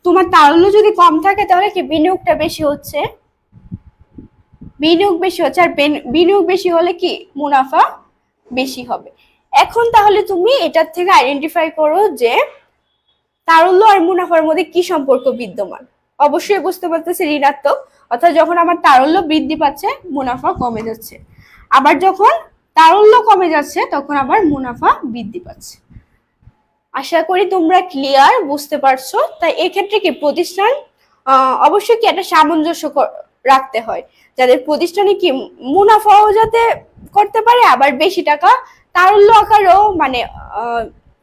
তোমার তারল্য যদি কম থাকে তাহলে কি বিনিয়োগটা বেশি হচ্ছে, বিনিয়োগ বেশি হচ্ছে, আর বিনিয়োগ বেশি হলে কি মুনাফা বেশি হবে। এখন তাহলে তুমি এটার থেকে আইডেন্টিফাই করো যে তারল্য আর মুনাফার মধ্যে কি সম্পর্ক বিদ্যমান। অবশ্যই বুঝতে পারতেছি ঋণাত্মক, অর্থাৎ যখন আমার তারল্য বৃদ্ধি পাচ্ছে মুনাফা কমে যাচ্ছে, আবার যখন তারল্য কমে যাচ্ছে তখন আবার মুনাফা বৃদ্ধি পাচ্ছে। আশা করি তোমরা ক্লিয়ার, বুঝতে পারছো। তাই এক্ষেত্রে কি প্রতিষ্ঠান অবশ্যই কি একটা সামঞ্জস্য রাখতে হয়, যাদের প্রতিষ্ঠানে কি মুনাফাও যাতে করতে পারে, আবার বেশি টাকা তারল্য আকারেও মানে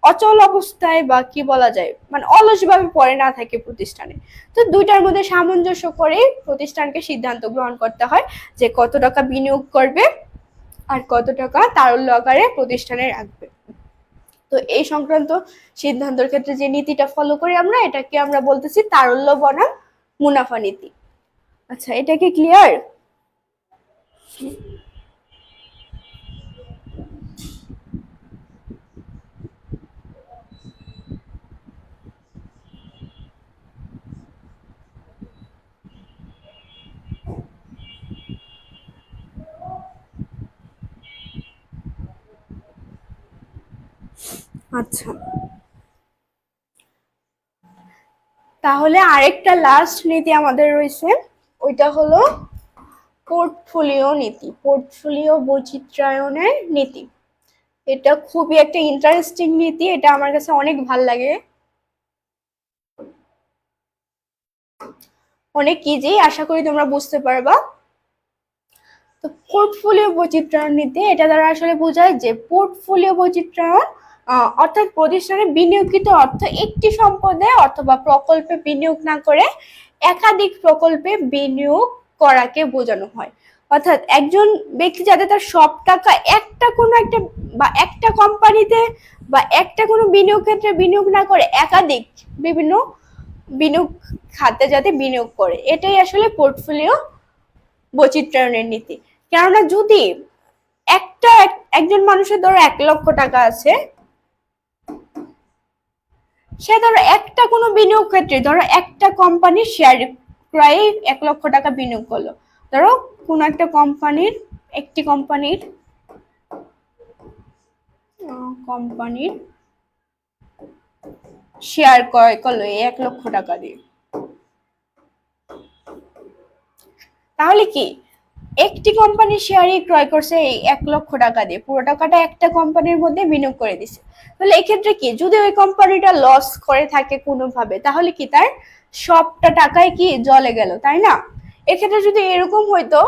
অচল অবস্থায় বা কি বলা যায় মানে অলসভাবে পড়ে না থাকে প্রতিষ্ঠানে। তো দুইটার মধ্যে সামঞ্জস্য করে প্রতিষ্ঠানকে সিদ্ধান্ত গ্রহণ করতে হয় যে কত টাকা বিনিয়োগ করবে আর কত টাকা তারল্য আকারে প্রতিষ্ঠানে রাখবে। তো এই সংক্রান্ত সিদ্ধান্তের ক্ষেত্রে যে নীতিটা ফলো করি আমরা, এটাকে আমরা বলতেছি তারল্য বনাম মুনাফা নীতি। আচ্ছা, এটা কি ক্লিয়ার? আচ্ছা, তাহলে আরেকটা লাস্ট নীতি আমাদের রয়েছে, ওইটা হলো পোর্টফোলিও নীতি, পোর্টফোলিও বৈচিত্র্যায়নের নীতি। এটা খুবই একটা ইন্টারেস্টিং নীতি, এটা আমার কাছে অনেক ভাল লাগে, অনেক ইজি, আশা করি তোমরা বুঝতে পারবা। তো পোর্টফোলিও বৈচিত্র্যায়ন নীতি, এটা দ্বারা আসলে বোঝায় যে পোর্টফোলিও বৈচিত্র্যায়ন অর্থাৎ প্রতিষ্ঠানে বিনিয়োগিত অর্থ একটি সম্পদে অথবা প্রকল্পে বিনিয়োগ না করে একাধিক প্রকল্পে বিনিয়োগ করাকে বোঝানো হয়। অর্থাৎ একজন ব্যক্তি যাতে তার সব টাকা একটা কোনো একটা বা একটা কোম্পানিতে বা একটা কোনো বিনিয়োগ ক্ষেত্রে বিনিয়োগ না করে একাধিক বিভিন্ন বিনিয়োগ খাতে যাতে বিনিয়োগ করে, এটাই আসলে পোর্টফোলিও বৈচিত্র্যায়নের নীতি। কেননা যদি একজন মানুষের ধরো 1,00,000 টাকা আছে, সে ধরো একটা কোনো বিনিয়োগ ক্ষেত্রে ধরো একটা কোম্পানির শেয়ার ক্রয়ে 1,00,000 টাকা বিনিয়োগ করলো, ধরো কোনো একটা কোম্পানির শেয়ার ক্রয় করলো 1,00,000 টাকা দিয়ে। তাহলে কি একটি কোম্পানির শেয়ারই ক্রয় করছে এই 1,00,000 টাকা দিয়ে, পুরো টাকাটা একটা কোম্পানির মধ্যে বিনিয়োগ করে দিছে। তাহলে এক্ষেত্রে কি যদি ওই কোম্পানিটা লস করে থাকে কোনোভাবে, তাহলে কি তার সবটা টাকাই কি জলে গেল, তাই না? এক্ষেত্রে যদি এরকম হইতো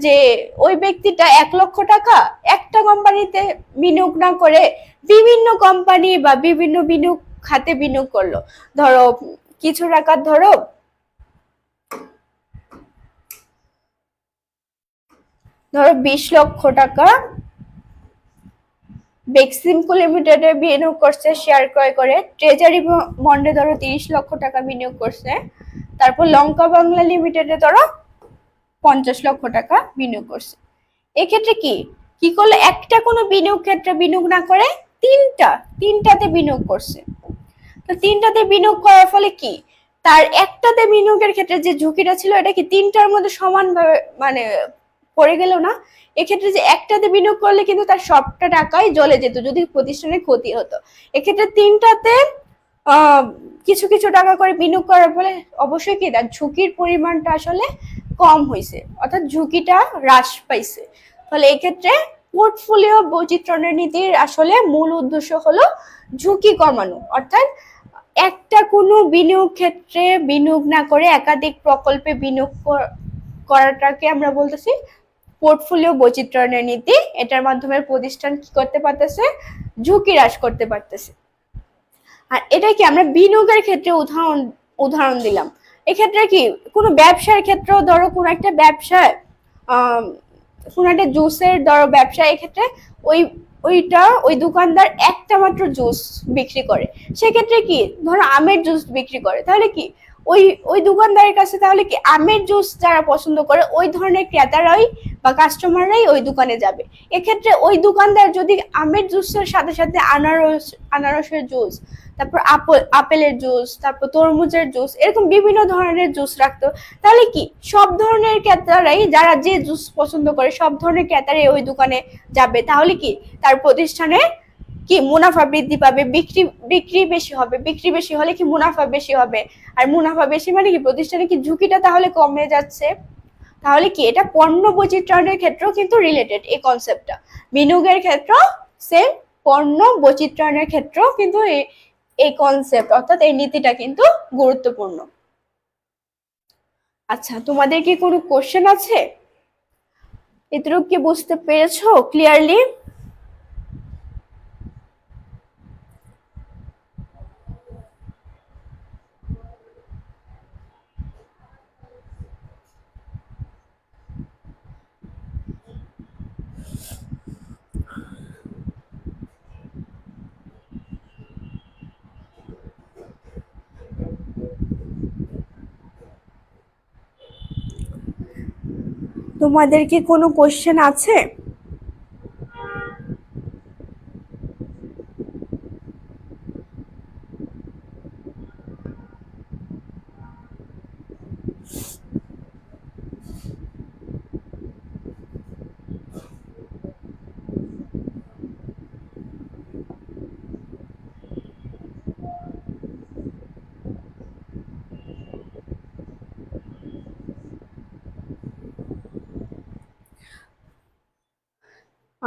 যে ওই ব্যক্তিটা 1,00,000 টাকা একটা কোম্পানিতে বিনিয়োগ না করে বিভিন্ন কোম্পানি বা বিভিন্ন বিনিয়োগ খাতে বিনিয়োগ করলো, ধরো কিছু টাকা ধরো ধরো 20 লক্ষ টাকা বেক্সিমকো লিমিটেডে বিনিয়োগ করছে শেয়ার ক্রয় করে। ট্রেজারি বন্ডে ধরো 30 লক্ষ টাকা বিনিয়োগ করছে। তারপর লঙ্কা বাংলা লিমিটেডে ধরো 50 লক্ষ টাকা বিনিয়োগ করছে। এক্ষেত্রে কি কি করলো, একটা কোনো বিনিয়োগ ক্ষেত্রে বিনিয়োগ না করে তিনটাতে বিনিয়োগ করছে। তো তিনটাতে বিনিয়োগ করার ফলে কি তার একটাতে বিনিয়োগের ক্ষেত্রে যে ঝুঁকিটা ছিল এটা কি তিনটার মধ্যে সমানভাবে মানে পড়ে গেল না। এক্ষেত্রে যে একটাতে বিনিয়োগ করলে কিন্তু তার সবটা টাকাই জ্বলে যেত যদি প্রতিষ্ঠানের ক্ষতি হতো। এক্ষেত্রে তিনটাতে কিছু কিছু টাকা করে বিনিয়োগ করার ফলে অবশ্যই কি তার ঝুঁকির পরিমাণটা আসলে কম হয়েছে, অর্থাৎ ঝুঁকিটা হ্রাস পাইছে। ফলে এক্ষেত্রে পোর্টফোলিও বৈচিত্র্য নীতির আসলে মূল উদ্দেশ্য হলো ঝুঁকি কমানো, অর্থাৎ একটা কোনো বিনিয়োগ ক্ষেত্রে বিনিয়োগ না করে একাধিক প্রকল্পে বিনিয়োগ করাটাকে আমরা বলতেছি পোর্টফোলিও বৈচিত্র্য নীতি। এটার মাধ্যমে প্রতিষ্ঠান কি করতে পারতেছে, ঝুঁকি হ্রাস করতে পারতেছে। আর এটা কি আমরা বিনিয়োগের ক্ষেত্রে উদাহরণ দিলাম। এক্ষেত্রে কি কোনো ব্যবসার ক্ষেত্রেও ধরো কোনো একটা ব্যবসায় কোনো একটা জুসের ধরো ব্যবসা, এক্ষেত্রে ওই দোকানদার একটা মাত্র জুস বিক্রি করে। সেক্ষেত্রে কি ধরো আমের জুস বিক্রি করে, তাহলে কি ওই দোকানদারের কাছে তাহলে কি আমের জুস যারা পছন্দ করে ওই ধরনের ক্রেতারাই বা কাস্টমাররাই ওই দোকানে যাবে। এক্ষেত্রে ওই দোকানদার যদি আমের জুসের সাথে সাথে আনারসের জুস, তারপর আপেলের জুস, তারপর তরমুজের জুস, এরকম বিভিন্ন ধরনের জুস রাখতো, তাহলে কি সব ধরনের ক্রেতারাই যারা যে জুস পছন্দ করে সব ধরনের ক্রেতারাই ওই দোকানে যাবে। তাহলে কি তার প্রতিষ্ঠানে কি মুনাফা বৃদ্ধি পাবে, বিক্রি বেশি হবে। বিক্রি বেশি হলে কি মুনাফা বেশি হবে, আর মুনাফা বেশি মানে কি প্রতিষ্ঠানে কি ঝুঁকিটা তাহলে কমে যাচ্ছে। তাহলে কি এটা পণ্য বৈচিত্র্যের ক্ষেত্রেও কিন্তু রিলেটেড এই কনসেপ্টটা, বিনিয়োগের ক্ষেত্রেও সেম, পণ্য বৈচিত্র্যের ক্ষেত্রেও কিন্তু এই কনসেপ্ট অর্থাৎ এই নীতিটা কিন্তু গুরুত্বপূর্ণ। আচ্ছা, তোমাদের কি কোনো কোশ্চেন আছে? এটুকু কি বুঝতে পেরেছো ক্লিয়ারলি? তোমাদের কি কোনো কোশ্চেন আছে?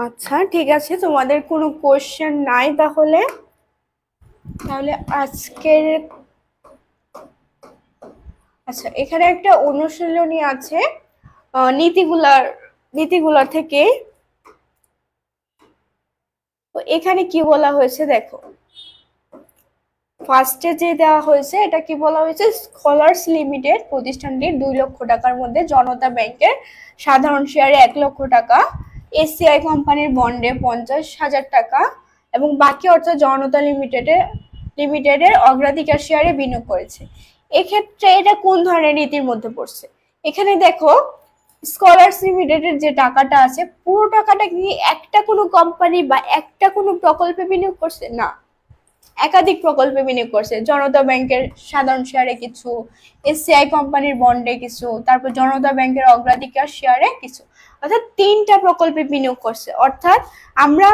আচ্ছা ঠিক আছে, তোমাদের কোনো কোশ্চেন নাই তাহলে আজকের আচ্ছা এখানে একটা অনুশীলনী আছে নীতিগুলার থেকে। তো এখানে কি বলা হয়েছে দেখো, ফার্স্টে যে দেওয়া হয়েছে এটা কি বলা হয়েছে, স্কলার্স লিমিটেড প্রতিষ্ঠানটি 2 লক্ষ টাকার মধ্যে জনতা ব্যাংকের সাধারণ শেয়ারে 1 লক্ষ টাকা, এসিআই কোম্পানির বন্ডে 50,000 টাকা এবং বাকি অর্থ জনতা লিমিটেডের অগ্রাধিকার শেয়ারে বিনিয়োগ করেছে। এক্ষেত্রে এটা কোন ধরনের নীতির মধ্যে পড়ছে? এখানে দেখো স্কলার্স লিমিটেডের যে টাকাটা আছে পুরো টাকাটা কি একটা কোনো কোম্পানি বা একটা কোনো প্রকল্পে বিনিয়োগ করছে? না, একাধিক প্রকল্পে বিনিয়োগ করছে। জনতা ব্যাংকের সাধারণ শেয়ারে কিছু, এসিআই কোম্পানির বন্ডে কিছু, তারপর জনতা ব্যাংকের অগ্রাধিকার শেয়ারে কিছু, অর্থাৎ 3টা প্রকল্পে বিনিয়োগ করছে। অর্থাৎ আমরা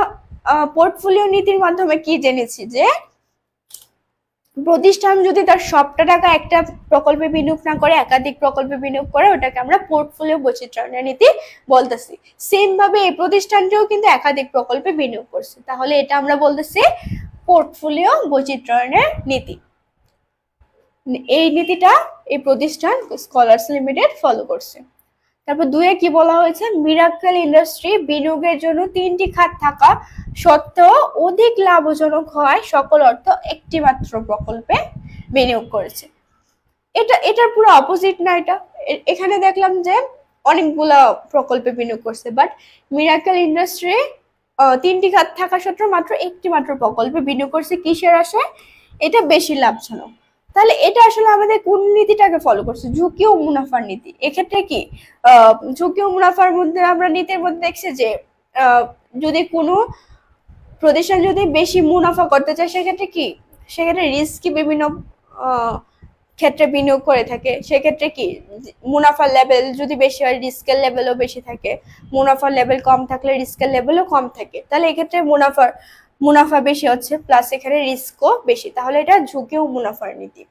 পোর্টফোলিও নীতির মাধ্যমে কি জেনেছি যে প্রতিষ্ঠান যদি তার সবটা টাকা একটা প্রকল্পে বিনিয়োগ না করে একাধিক প্রকল্পে বিনিয়োগ করে ওটাকে আমরা পোর্টফোলিও বৈচিত্র্য নীতি বলতেছি। সেম ভাবে এই প্রতিষ্ঠানটিও কিন্তু একাধিক প্রকল্পে বিনিয়োগ করছে, তাহলে এটা আমরা বলতেছি পোর্টফোলিও বৈচিত্র্যের নীতি। এই নীতিটা এই প্রতিষ্ঠান স্কলার্স লিমিটেড ফলো করছে। তারপর 2-এ কি বলা হয়েছে, মিরাক্কেল ইন্ডাস্ট্রি বিনিয়োগের জন্য 3টি খাত থাকা সত্ত্বেও অধিক লাভজনক হয় সকল অর্থ একটি মাত্র প্রকল্পে বিনিয়োগ করেছে। এটার পুরো অপোজিট না, এখানে দেখলাম যে অনেকগুলা প্রকল্পে বিনিয়োগ করছে, বাট মিরাকেল ইন্ডাস্ট্রি 3টি খাত থাকা সত্ত্বেও মাত্র একটি মাত্র প্রকল্পে বিনিয়োগ করছে। কিসের আশায়? এটা বেশি লাভজনক। তাহলে এটা আসলে আমাদের কোন নীতিটাকে ফলো করছে? ঝুঁকি ও মুনাফার নীতি। এক্ষেত্রে কি ঝুঁকি ও মুনাফার মধ্যে আমরা নীতির মধ্যে দেখছি যে যদি কোনো প্রতিষ্ঠান যদি বেশি মুনাফা করতে চায় সেক্ষেত্রে কি, সেক্ষেত্রে রিস্কি বিভিন্ন ক্ষেত্রে বিনিয়োগ করে থাকে। সেক্ষেত্রে কি মুনাফার লেভেল যদি বেশি হয় রিস্কের লেভেলও বেশি থাকে, মুনাফার লেভেল কম থাকলে রিস্কের লেভেলও কম থাকে। তাহলে এক্ষেত্রে মুনাফা বেশি হচ্ছে প্লাস এখানে রিস্কও বেশি, তাহলে এটা ঝুঁকি ও মুনাফার নীতি।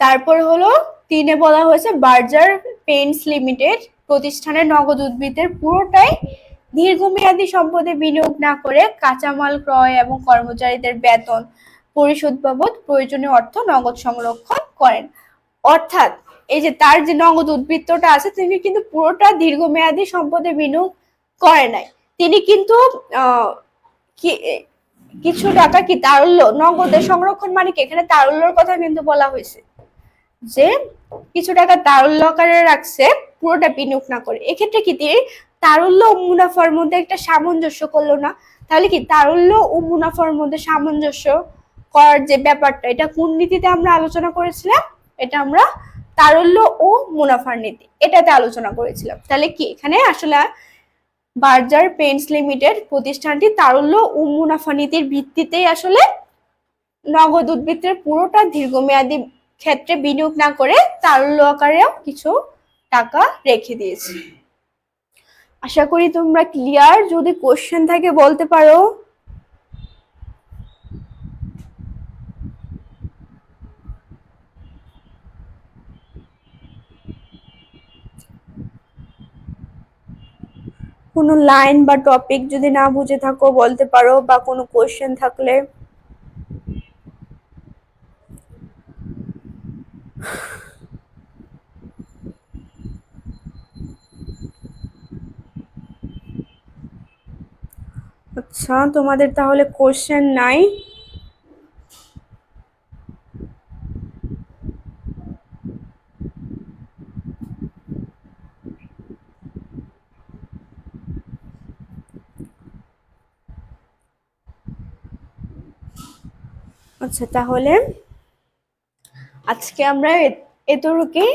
তারপর হলো 3-এ বলা হয়েছে বার্জার পেইন্টস লিমিটেড প্রতিষ্ঠানের নগদ উদ্ভিদের পুরোটাই দীর্ঘমেয়াদী সম্পদে বিনিয়োগ না করে কাঁচামাল ক্রয় এবং কর্মচারীদের বেতন পরিশোধ বাবদ প্রয়োজনীয় অর্থ নগদ সংরক্ষণ করেন। অর্থাৎ এই যে তার যে নগদ উদ্বৃত্তটা আছে তিনি কিন্তু পুরোটা দীর্ঘমেয়াদী সম্পদে বিনিয়োগ করে নাই, তিনি কিন্তু কিছু টাকা কি তারল্য নগদে সংরক্ষণ, মানে কি এখানে তারল্যর কথা কিন্তু বলা হয়েছে যে কিছু টাকা তারল্য আকারে রাখছে পুরোটা বিনিয়োগ না করে। এক্ষেত্রে কি তিনি তারল্য ও মুনাফার মধ্যে একটা সামঞ্জস্য করলো না? তাহলে কি তারল্য ও মুনাফার মধ্যে সামঞ্জস্য করার যে ব্যাপারটা, এটা কোন নীতিতে আমরা আলোচনা করেছিলাম? এটা আমরা তারল্য ও মুনাফার নীতি এটাতে আলোচনা করেছিলাম। তাহলে কি এখানে আসলে বার্জার পেইন্টস লিমিটেড প্রতিষ্ঠানটি তারল্য ও মুনাফা নীতির ভিত্তিতেই আসলে নগদ উদ্বৃত্তের পুরোটা দীর্ঘমেয়াদী ক্ষেত্রে বিনিয়োগ না করে তারল্য আকারেও কিছু টাকা রেখে দিয়েছে। আশা করি তোমরা ক্লিয়ার। যদি কোশ্চেন থাকে বলতে পারো। কোনো লাইন বা টপিক যদি না বুঝে থাকো বলতে পারো, বা কোনো কোশ্চেন থাকলে। আচ্ছা, তোমাদের তাহলে কোশ্চেন নাই? আচ্ছা, তাহলে আজকে আমরা এতটুকুই।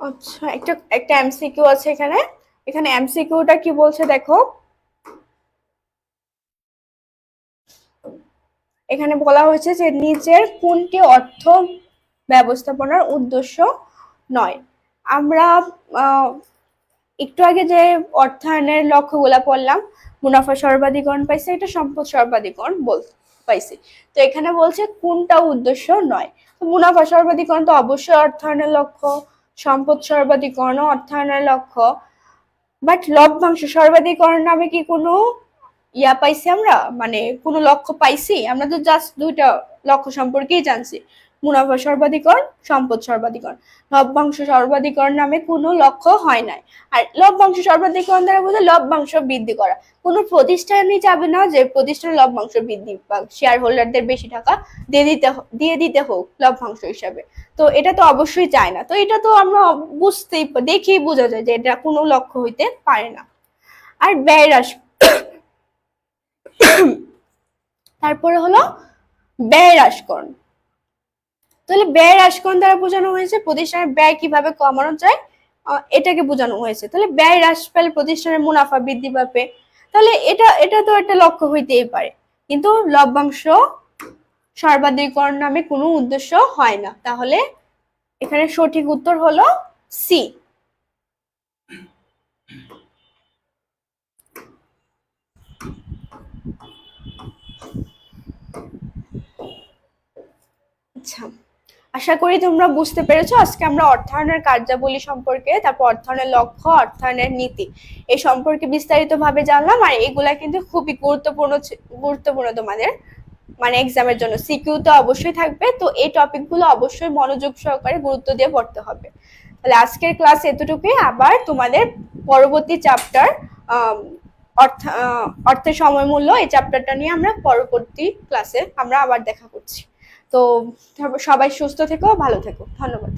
আচ্ছা, একটা এমসিকিউ আছে এখানে। এখানে এমসিকিউটা কি বলছে দেখো। এখানে বলা হয়েছে যে নিচের কোনটি অর্থ ব্যবস্থাপনার উদ্দেশ্য নয়। আমরা একটু আগে যে অর্থায়নের লক্ষ্যগুলা পড়লাম, মুনাফা সর্বাধিকরণ পাইছে, এটা সম্পদ সর্বাধিকরণ পাইছে। তো এখানে বলছে কোনটা উদ্দেশ্য নয়। তো মুনাফা সর্বাধিকরণ তো অবশ্যই অর্থায়নের লক্ষ্য, সম্পদ সর্বাধিকরণ অর্থায়নের লক্ষ্য, বাট লভ্যাংশ সর্বাধিকরণ নামে কি কোনো পাইছি আমরা, মানে কোনো লক্ষ্য পাইছি? আমরা তো জাস্ট দুইটা লক্ষ্য সম্পর্কেই জানছি, মুনাফা সর্বাধিকরণ, সম্পদ সর্বাধিকরণ। লভ্যাংশ সর্বাধিকরণ নামে কোনো লক্ষ্য হয় নাই। আর লভ্যাংশ সর্বাধিকরণ দ্বারা বোঝায় লভ্যাংশ বৃদ্ধি করা। কোনো প্রতিষ্ঠানই চাবে না যে প্রতিষ্ঠানের লভ্যাংশ বৃদ্ধি পাক, শেয়ার হোল্ডারদের বেশি টাকা দিয়ে দিতে হোক লভ্যাংশ হিসাবে। তো এটা তো অবশ্যই চায় না। তো এটা তো আমরা দেখেই বোঝা যায় যে এটা কোনো লক্ষ্য হইতে পারে না। আর ব্যয় হ্রাস, তারপরে হলো ব্যয় হ্রাসকরণ। তাহলে ব্যয় হ্রাসকরণ দ্বারা বোঝানো হয়েছে প্রতিষ্ঠানের ব্যয় কিভাবে কমানো যায়, এটাকে বোঝানো হয়েছে। তাহলে ব্যয় হ্রাস পেলে প্রতিষ্ঠানের মুনাফা বৃদ্ধি পাবে। তাহলে এটা তো একটা লক্ষ্য হইতেই পারে, কিন্তু লভ্যাংশ সর্বাধিকরণ নামে কোনো উদ্দেশ্য হয় না। তাহলে এখানে সঠিক উত্তর হলো সি। আচ্ছা, আশা করি তোমরা বুঝতে পেরেছো। আজকে আমরা অর্থায়নের কার্যাবলী সম্পর্কে, তারপর অর্থায়নের লক্ষ্য, অর্থায়নের নীতি এই সম্পর্কে বিস্তারিতভাবে জানলাম। আর এগুলা কিন্তু খুবই গুরুত্বপূর্ণ তোমাদের মানে এক্সামের জন্য, সিকিউ তো অবশ্যই থাকবে। তো এই টপিকগুলো অবশ্যই মনোযোগ সহকারে গুরুত্ব দিয়ে পড়তে হবে। তাহলে আজকের ক্লাস এতটুকুই। আবার তোমাদের পরবর্তী চ্যাপ্টার অর্থের সময় মূল্য, এই চ্যাপ্টারটা নিয়ে আমরা পরবর্তী ক্লাসে আমরা আবার দেখা করছি। তো সবাই সুস্থ থেকো, ভালো থেকো। ধন্যবাদ।